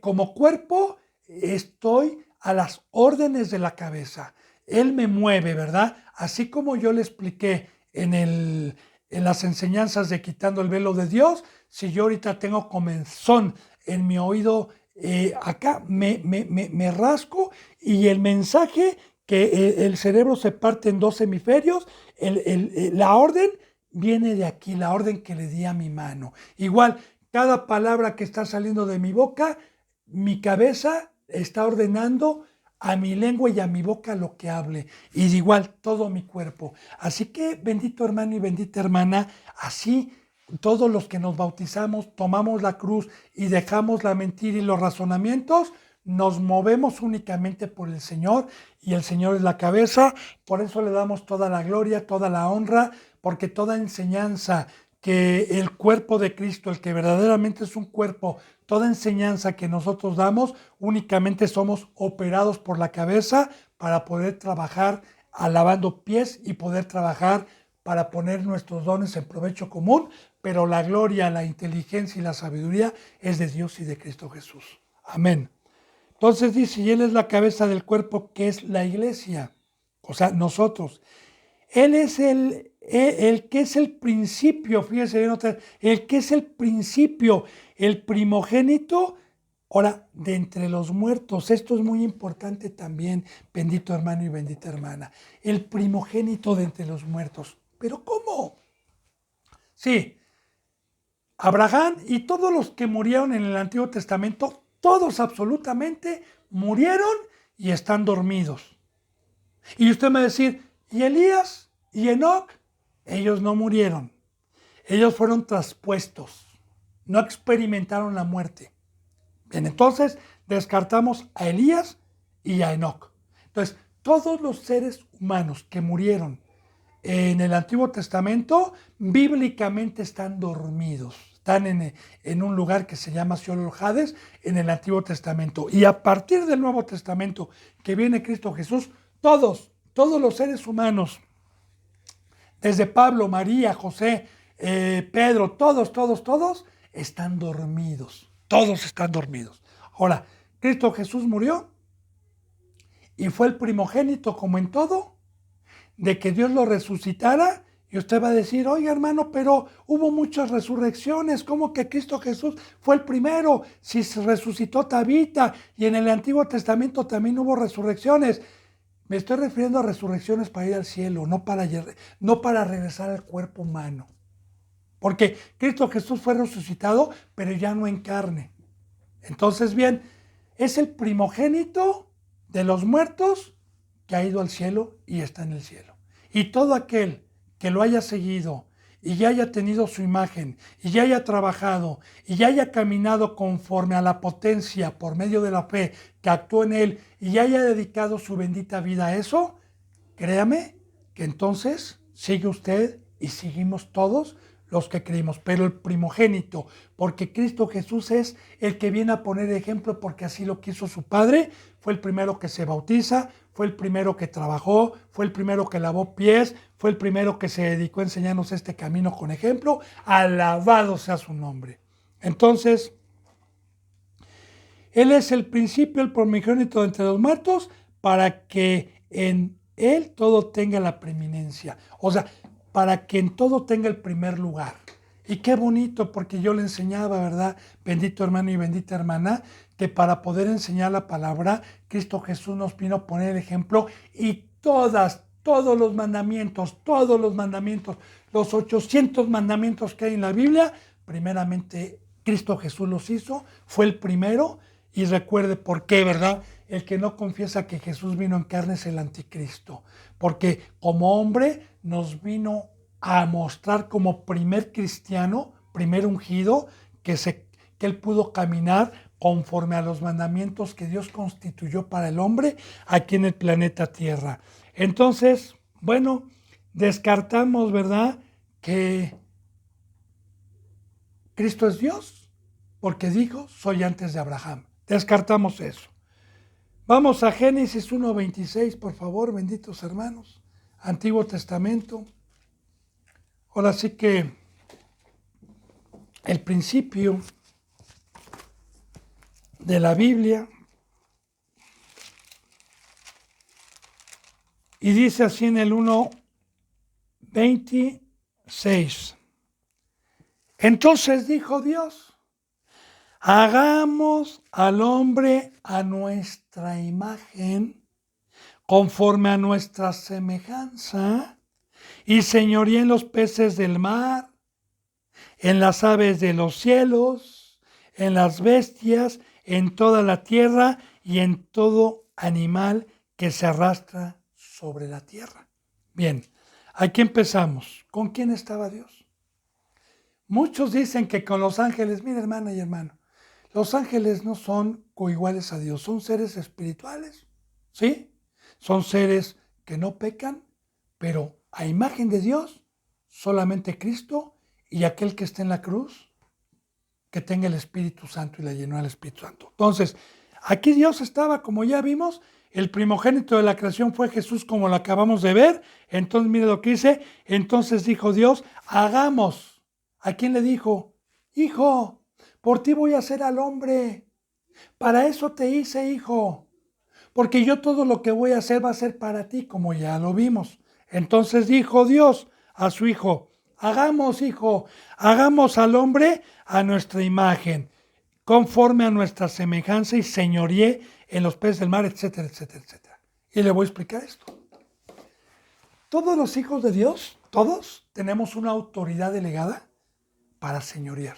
como cuerpo estoy a las órdenes de la cabeza. Él me mueve, ¿verdad? Así como yo le expliqué en las enseñanzas de Quitando el Velo de Dios, si yo ahorita tengo comezón en mi oído, acá me rasco y el mensaje que el cerebro se parte en dos hemisferios, la orden viene de aquí, la orden que le di a mi mano. Igual, cada palabra que está saliendo de mi boca, mi cabeza está ordenando a mi lengua y a mi boca lo que hable. Y de igual todo mi cuerpo. Así que bendito hermano y bendita hermana, así todos los que nos bautizamos, tomamos la cruz y dejamos la mentira y los razonamientos, nos movemos únicamente por el Señor y el Señor es la cabeza. Por eso le damos toda la gloria, toda la honra, porque toda enseñanza que el cuerpo de Cristo, el que verdaderamente es un cuerpo, toda enseñanza que nosotros damos, únicamente somos operados por la cabeza para poder trabajar alabando pies y poder trabajar para poner nuestros dones en provecho común, pero la gloria, la inteligencia y la sabiduría es de Dios y de Cristo Jesús. Amén. Entonces dice, y Él es la cabeza del cuerpo que es la iglesia, o sea, nosotros. Él es el que es el principio, fíjese bien otra vez, el que es el principio, el primogénito, ahora, de entre los muertos. Esto es muy importante también, bendito hermano y bendita hermana. El primogénito de entre los muertos. ¿Pero cómo? Sí, Abraham y todos los que murieron en el Antiguo Testamento, todos absolutamente murieron y están dormidos. Y usted me va a decir, ¿y Elías y Enoc? Ellos no murieron. Ellos fueron traspuestos. No experimentaron la muerte. Bien, entonces descartamos a Elías y a Enoc. Entonces, todos los seres humanos que murieron en el Antiguo Testamento, bíblicamente están dormidos. Están en un lugar que se llama Sheol Hades en el Antiguo Testamento. Y a partir del Nuevo Testamento, que viene Cristo Jesús, todos los seres humanos, desde Pablo, María, José, Pedro, todos, están dormidos. Todos están dormidos. Ahora, Cristo Jesús murió y fue el primogénito, como en todo, de que Dios lo resucitara. Y usted va a decir, oiga hermano, pero hubo muchas resurrecciones, ¿cómo que Cristo Jesús fue el primero? Si se resucitó Tabita y en el Antiguo Testamento también hubo resurrecciones. Me estoy refiriendo a resurrecciones para ir al cielo, no para regresar al cuerpo humano. Porque Cristo Jesús fue resucitado, pero ya no en carne. Entonces, bien, es el primogénito de los muertos que ha ido al cielo y está en el cielo. Y todo aquel que lo haya seguido y ya haya tenido su imagen y ya haya trabajado y ya haya caminado conforme a la potencia por medio de la fe que actuó en él y ya haya dedicado su bendita vida a eso, créame que entonces sigue usted y seguimos todos los que creímos, pero el primogénito, porque Cristo Jesús es el que viene a poner ejemplo porque así lo quiso su Padre, fue el primero que se bautiza, fue el primero que trabajó, fue el primero que lavó pies, fue el primero que se dedicó a enseñarnos este camino con ejemplo, alabado sea su nombre. Entonces, Él es el principio, el primogénito entre los muertos, para que en Él todo tenga la preeminencia. O sea, para que en todo tenga el primer lugar. Y qué bonito, porque yo le enseñaba, ¿verdad? Bendito hermano y bendita hermana, que para poder enseñar la palabra, Cristo Jesús nos vino a poner el ejemplo y todos los mandamientos, los 800 mandamientos que hay en la Biblia, primeramente Cristo Jesús los hizo, fue el primero. Y recuerde por qué, ¿verdad? El que no confiesa que Jesús vino en carne es el anticristo. Porque como hombre nos vino a mostrar como primer cristiano, primer ungido, que él pudo caminar conforme a los mandamientos que Dios constituyó para el hombre aquí en el planeta Tierra. Entonces, bueno, descartamos, ¿verdad? Que Cristo es Dios, porque dijo, soy antes de Abraham. Descartamos eso. Vamos a Génesis 1:26, por favor, benditos hermanos. Antiguo Testamento. Ahora sí que el principio de la Biblia. Y dice así en el 1:26. Entonces dijo Dios, hagamos al hombre a nuestra imagen, conforme a nuestra semejanza, y señoríe en los peces del mar, en las aves de los cielos, en las bestias, en toda la tierra y en todo animal que se arrastra sobre la tierra. Bien, aquí empezamos. ¿Con quién estaba Dios? Muchos dicen que con los ángeles, mira hermana y hermano, los ángeles no son coiguales a Dios, son seres espirituales, ¿sí? Son seres que no pecan, pero a imagen de Dios, solamente Cristo y aquel que esté en la cruz, que tenga el Espíritu Santo y la llenó del Espíritu Santo. Entonces, aquí Dios estaba, como ya vimos, el primogénito de la creación fue Jesús, como lo acabamos de ver. Entonces, mire lo que dice, entonces dijo Dios, hagamos. ¿A quién le dijo? Hijo, por ti voy a hacer al hombre. Para eso te hice, hijo. Porque yo todo lo que voy a hacer va a ser para ti, como ya lo vimos. Entonces dijo Dios a su hijo, hagamos, hijo, hagamos al hombre a nuestra imagen, conforme a nuestra semejanza y señoríe en los peces del mar, etcétera, etcétera, etcétera. Y le voy a explicar esto. Todos los hijos de Dios, todos, tenemos una autoridad delegada para señorear.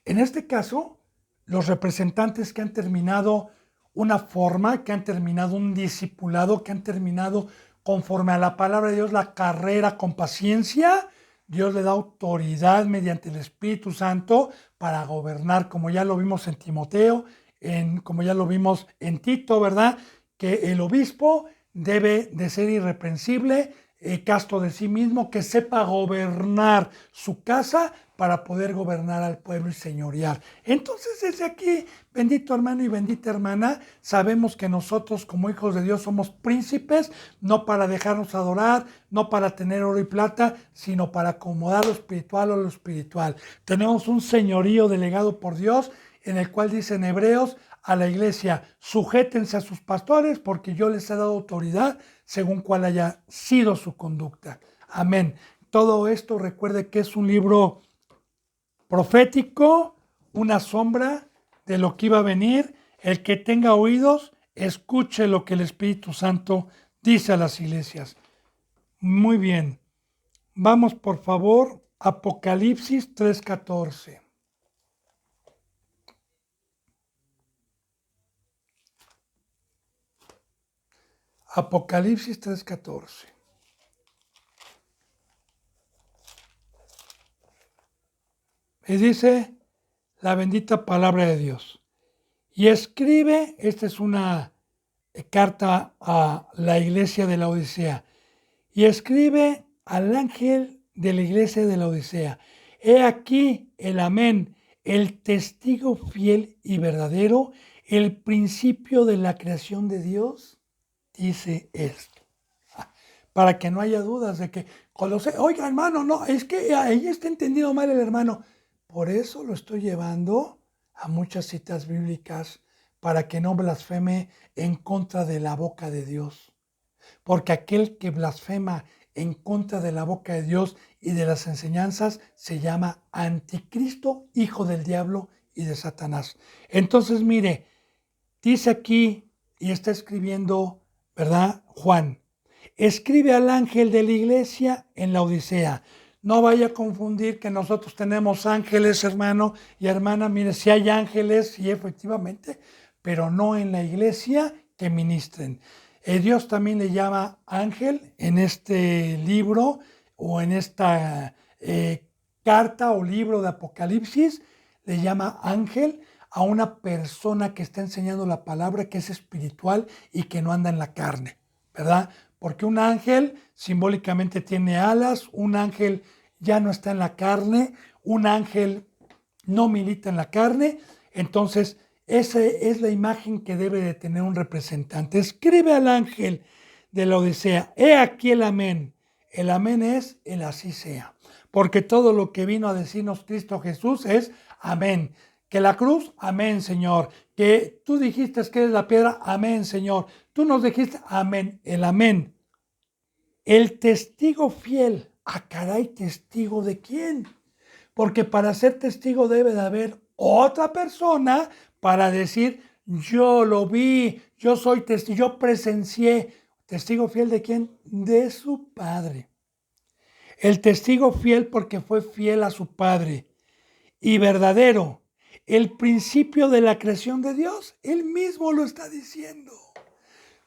En este caso, los representantes que han terminado una forma, que han terminado un discipulado, que han terminado conforme a la palabra de Dios la carrera con paciencia, Dios le da autoridad mediante el Espíritu Santo para gobernar, como ya lo vimos en Timoteo, como ya lo vimos en Tito, ¿verdad? Que el obispo debe de ser irreprensible, casto de sí mismo, que sepa gobernar su casa para poder gobernar al pueblo y señorear. Entonces desde aquí, bendito hermano y bendita hermana, sabemos que nosotros como hijos de Dios somos príncipes, no para dejarnos adorar, no para tener oro y plata, sino para acomodar lo espiritual o lo espiritual. Tenemos un señorío delegado por Dios, en el cual dice en Hebreos a la iglesia, sujétense a sus pastores porque yo les he dado autoridad según cual haya sido su conducta. Amén. Todo esto recuerde que es un libro profético, una sombra de lo que iba a venir. El que tenga oídos, escuche lo que el Espíritu Santo dice a las iglesias. Muy bien. Vamos por favor, Apocalipsis 3:14. Apocalipsis 3:14. Y dice la bendita palabra de Dios. Y escribe, esta es una carta a la iglesia de la Odisea, y escribe al ángel de la iglesia de la Odisea, he aquí el amén, el testigo fiel y verdadero, el principio de la creación de Dios, dice esto. Para que no haya dudas de que, oiga hermano, no, es que ahí está entendido mal el hermano. Por eso lo estoy llevando a muchas citas bíblicas para que no blasfeme en contra de la boca de Dios. Porque aquel que blasfema en contra de la boca de Dios y de las enseñanzas se llama anticristo, hijo del diablo y de Satanás. Entonces, mire, dice aquí y está escribiendo, ¿verdad? Juan, escribe al ángel de la iglesia en la Odisea. No vaya a confundir que nosotros tenemos ángeles, hermano y hermana. Mire, si hay ángeles, sí, efectivamente, pero no en la iglesia que ministren. Dios también le llama ángel en este libro o en esta carta o libro de Apocalipsis, le llama ángel a una persona que está enseñando la palabra, que es espiritual y que no anda en la carne, ¿verdad? Porque un ángel simbólicamente tiene alas, un ángel ya no está en la carne, un ángel no milita en la carne. Entonces, Esa es la imagen que debe de tener un representante. Escribe al ángel de la Odisea, he aquí el amén. El amén es el así sea. Porque todo lo que vino a decirnos Cristo Jesús es amén. Que la cruz, amén, Señor. Que tú dijiste que eres la piedra, amén, Señor. Tú nos dijiste, amén, el amén. El testigo fiel. Ah, caray, ¿testigo de quién? Porque para ser testigo debe de haber otra persona para decir, yo lo vi, yo soy testigo, yo presencié. ¿Testigo fiel de quién? De su Padre. El testigo fiel porque fue fiel a su Padre. Y verdadero, el principio de la creación de Dios. Él mismo lo está diciendo.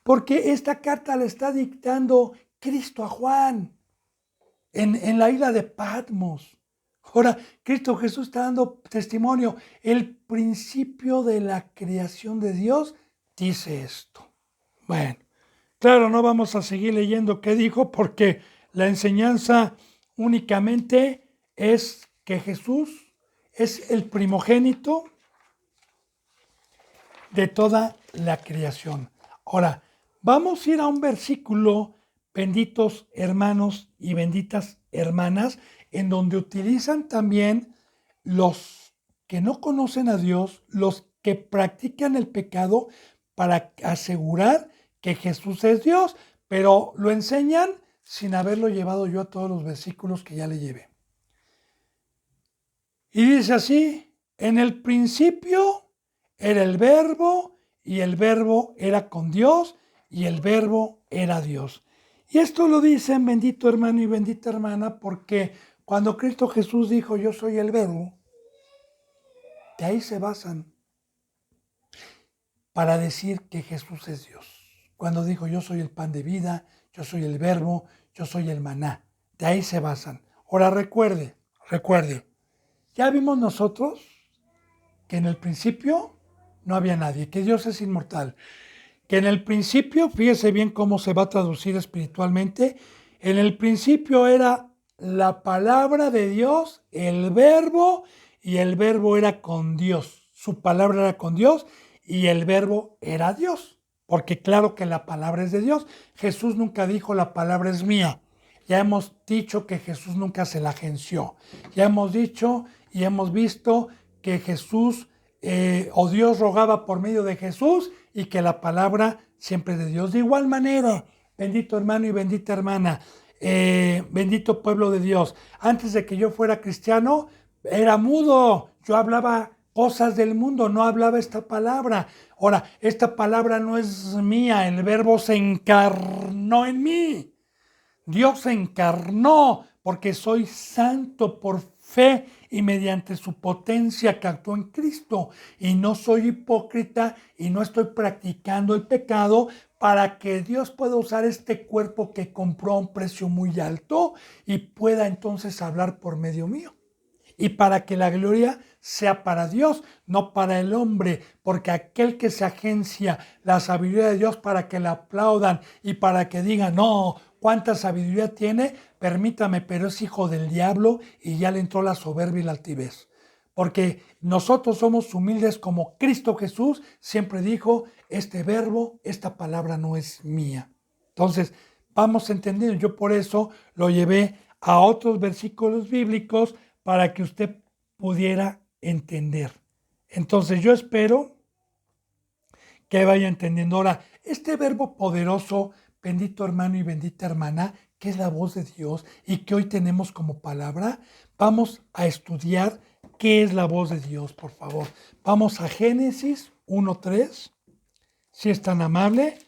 Porque esta carta le está dictando Cristo a Juan en la isla de Patmos. Ahora, Cristo Jesús está dando testimonio. El principio de la creación de Dios dice esto. Bueno, claro, no vamos a seguir leyendo qué dijo porque la enseñanza únicamente es que Jesús es el primogénito de toda la creación. Ahora, vamos a ir a un versículo, benditos hermanos y benditas hermanas, en donde utilizan también los que no conocen a Dios, los que practican el pecado para asegurar que Jesús es Dios, pero lo enseñan sin haberlo llevado yo a todos los versículos que ya le llevé. Y dice así, en el principio era el verbo y el verbo era con Dios y el verbo era Dios. Y esto lo dicen, bendito hermano y bendita hermana, porque cuando Cristo Jesús dijo yo soy el verbo, de ahí se basan para decir que Jesús es Dios. Cuando dijo yo soy el pan de vida, yo soy el verbo, yo soy el maná. De ahí se basan. Ahora recuerde, ya vimos nosotros que en el principio no había nadie, que Dios es inmortal. Que en el principio, fíjese bien cómo se va a traducir espiritualmente, en el principio era la palabra de Dios, el verbo, y el verbo era con Dios. Su palabra era con Dios y el verbo era Dios. Porque claro que la palabra es de Dios. Jesús nunca dijo la palabra es mía. Ya hemos dicho que Jesús nunca se la agenció. Ya hemos dicho y hemos visto que Jesús o Dios rogaba por medio de Jesús y que la palabra siempre es de Dios. De igual manera, bendito hermano y bendita hermana, bendito pueblo de Dios, antes de que yo fuera cristiano, era mudo, yo hablaba cosas del mundo, no hablaba esta palabra. Ahora, esta palabra no es mía, el verbo se encarnó en mí. Dios se encarnó porque soy santo por fe y mediante su potencia que actuó en Cristo. Y no soy hipócrita y no estoy practicando el pecado para que Dios pueda usar este cuerpo que compró a un precio muy alto y pueda entonces hablar por medio mío. Y para que la gloria sea para Dios, no para el hombre, porque aquel que se agencia la sabiduría de Dios para que la aplaudan y para que digan, no, cuánta sabiduría tiene, permítame, pero es hijo del diablo y ya le entró la soberbia y la altivez. Porque nosotros somos humildes como Cristo Jesús siempre dijo, este verbo, esta palabra no es mía. Entonces, vamos entendiendo, yo por eso lo llevé a otros versículos bíblicos para que usted pudiera entender. Entonces yo espero que vaya entendiendo. Ahora, este verbo poderoso, bendito hermano y bendita hermana, que es la voz de Dios y que hoy tenemos como palabra, vamos a estudiar qué es la voz de Dios, por favor. Vamos a Génesis 1:3, si es tan amable,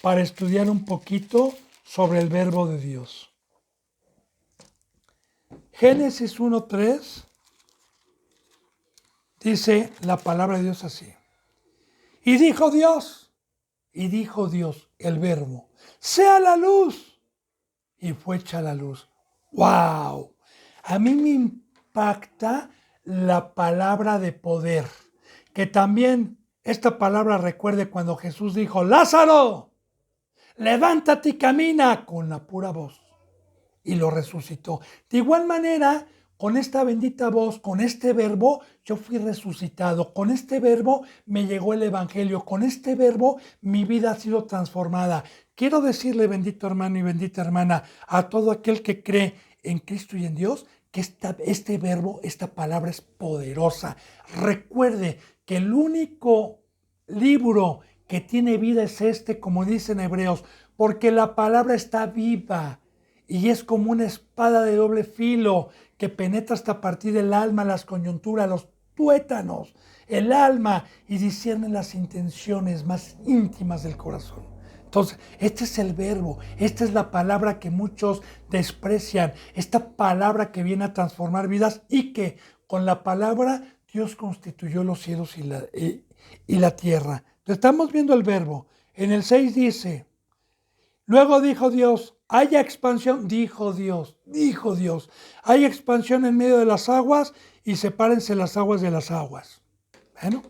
para estudiar un poquito sobre el verbo de Dios. Génesis 1:3 dice la palabra de Dios así. Y dijo Dios, el verbo, sea la luz. Y fue hecha la luz. ¡Wow! A mí me impacta la palabra de poder. Que también esta palabra recuerde cuando Jesús dijo, Lázaro, levántate y camina con la pura voz. Y lo resucitó. De igual manera, con esta bendita voz, con este verbo, yo fui resucitado. Con este verbo me llegó el Evangelio. Con este verbo mi vida ha sido transformada. Quiero decirle, bendito hermano y bendita hermana, a todo aquel que cree en Cristo y en Dios, que este verbo, esta palabra es poderosa. Recuerde que el único libro que tiene vida es este, como dicen Hebreos, porque la palabra está viva y es como una espada de doble filo que penetra hasta partir del alma, las coyunturas, los tuétanos, el alma y discierne las intenciones más íntimas del corazón. Entonces, este es el verbo, esta es la palabra que muchos desprecian, esta palabra que viene a transformar vidas y que con la palabra Dios constituyó los cielos y la tierra. Entonces, estamos viendo el verbo. En el 6 dice, luego dijo Dios, haya expansión, dijo Dios, haya expansión en medio de las aguas y sepárense las aguas de las aguas. Bueno,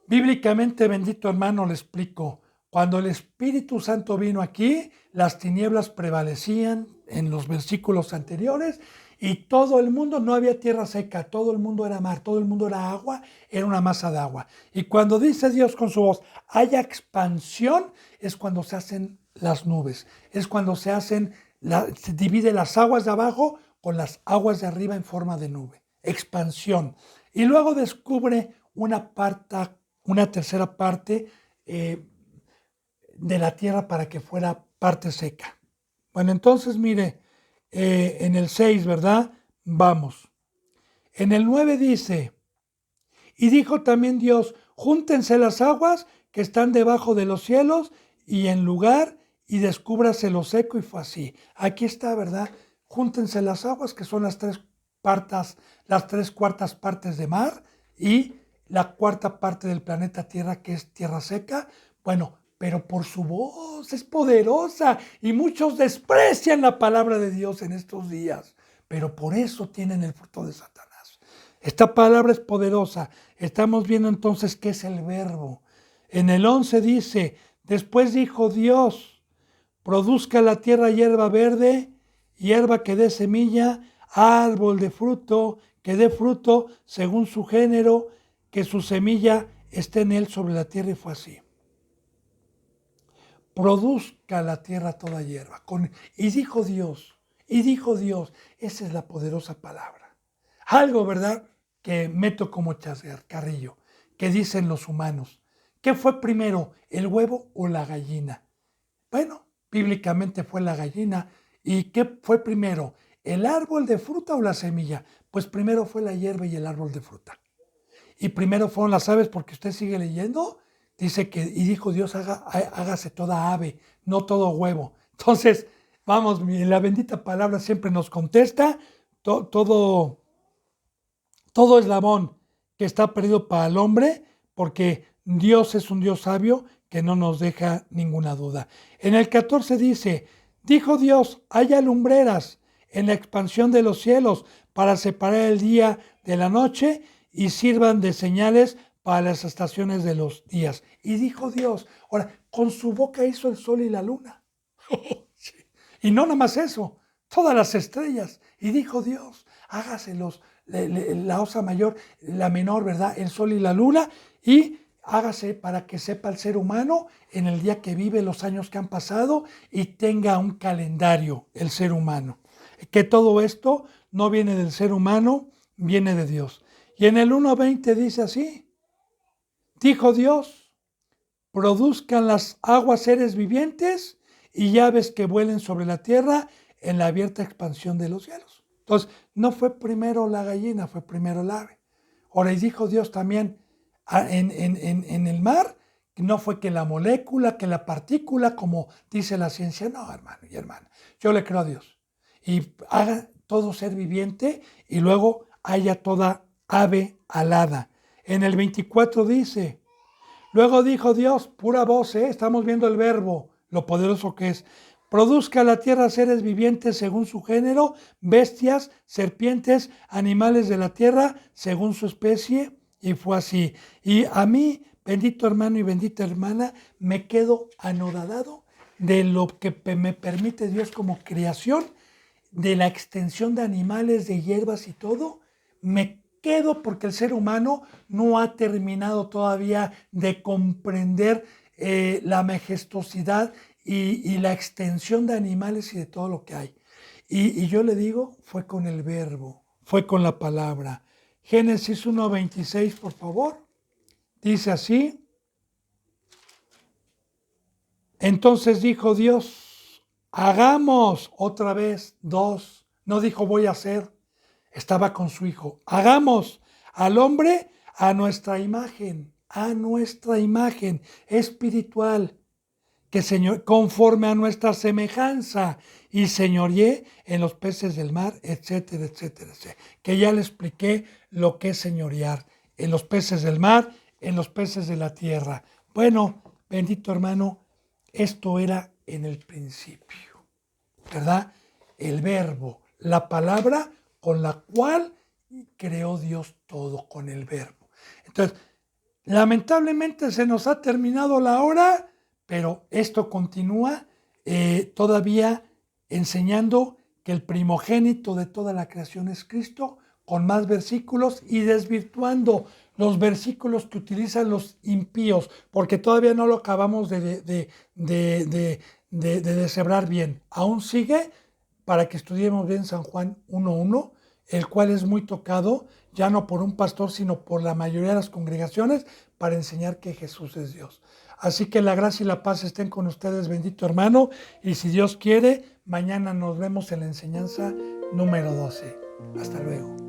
bíblicamente, bendito hermano, le explico. Cuando el Espíritu Santo vino aquí, las tinieblas prevalecían en los versículos anteriores y todo el mundo, no había tierra seca, todo el mundo era mar, todo el mundo era agua, era una masa de agua. Y cuando dice Dios con su voz, haya expansión, es cuando se hacen las nubes, es cuando se divide las aguas de abajo con las aguas de arriba en forma de nube. Expansión. Y luego descubre una tercera parte de la tierra para que fuera parte seca. Bueno, entonces mire, en el 6, ¿verdad? Vamos. En el 9 dice, y dijo también Dios, júntense las aguas que están debajo de los cielos y en lugar y descúbrase lo seco y fue así. Aquí está, ¿verdad? Júntense las aguas que son las tres cuartas partes de mar y la cuarta parte del planeta Tierra que es tierra seca. Bueno, pero por su voz es poderosa y muchos desprecian la palabra de Dios en estos días, pero por eso tienen el fruto de Satanás. Esta palabra es poderosa. Estamos viendo entonces qué es el verbo. En el 11 dice, después dijo Dios, produzca la tierra hierba verde, hierba que dé semilla, árbol de fruto, que dé fruto según su género, que su semilla esté en él sobre la tierra, y fue así. Produzca la tierra toda hierba. Y dijo Dios, esa es la poderosa palabra. Algo, ¿verdad?, que meto como chascarrillo, que dicen los humanos. ¿Qué fue primero, el huevo o la gallina? Bueno, bíblicamente fue la gallina. ¿Y qué fue primero, el árbol de fruta o la semilla? Pues primero fue la hierba y el árbol de fruta. Y primero fueron las aves, porque usted sigue leyendo. Dice que, y dijo Dios, hágase toda ave, no todo huevo. Entonces, vamos, la bendita palabra siempre nos contesta. Todo eslabón que está perdido para el hombre, porque Dios es un Dios sabio que no nos deja ninguna duda. En el 14 dice, dijo Dios, haya lumbreras en la expansión de los cielos para separar el día de la noche y sirvan de señales para las estaciones de los días. Y dijo Dios, ahora, con su boca hizo el sol y la luna. Y no nada más eso, todas las estrellas. Y dijo Dios, hágaselos, la osa mayor, la menor, ¿verdad? El sol y la luna, y hágase para que sepa el ser humano en el día que vive, los años que han pasado, y tenga un calendario el ser humano. Que todo esto no viene del ser humano, viene de Dios. Y en el 1:20 dice así, dijo Dios, produzcan las aguas seres vivientes y aves que vuelen sobre la tierra en la abierta expansión de los cielos. Entonces, no fue primero la gallina, fue primero el ave. Ahora, y dijo Dios también en el mar, no fue que la molécula, que la partícula, como dice la ciencia. No, hermano y hermana, yo le creo a Dios. Y haga todo ser viviente y luego haya toda ave alada. En el 24 dice, luego dijo Dios, pura voz, estamos viendo el verbo, lo poderoso que es. Produzca la tierra seres vivientes según su género, bestias, serpientes, animales de la tierra según su especie. Y fue así. Y a mí, bendito hermano y bendita hermana, me quedo anodadado de lo que me permite Dios como creación, de la extensión de animales, de hierbas y todo, me quedo porque el ser humano no ha terminado todavía de comprender la majestuosidad y la extensión de animales y de todo lo que hay. Y yo le digo, fue con el verbo, fue con la palabra. Génesis 1:26, por favor. Dice así. Entonces dijo Dios, hagamos otra vez dos. No dijo voy a hacer. Estaba con su hijo. Hagamos al hombre a nuestra imagen espiritual, que conforme a nuestra semejanza y señoreé en los peces del mar, etcétera, etcétera, etcétera. Que ya le expliqué lo que es señorear en los peces del mar, en los peces de la tierra. Bueno, bendito hermano, esto era en el principio, ¿verdad? El verbo, la palabra con la cual creó Dios todo, con el verbo. Entonces, lamentablemente se nos ha terminado la hora, pero esto continúa todavía enseñando que el primogénito de toda la creación es Cristo, con más versículos y desvirtuando los versículos que utilizan los impíos, porque todavía no lo acabamos de deshebrar bien. Aún sigue para que estudiemos bien San Juan 1:1, el cual es muy tocado, ya no por un pastor, sino por la mayoría de las congregaciones, para enseñar que Jesús es Dios. Así que la gracia y la paz estén con ustedes, bendito hermano, y si Dios quiere, mañana nos vemos en la enseñanza número 12. Hasta luego.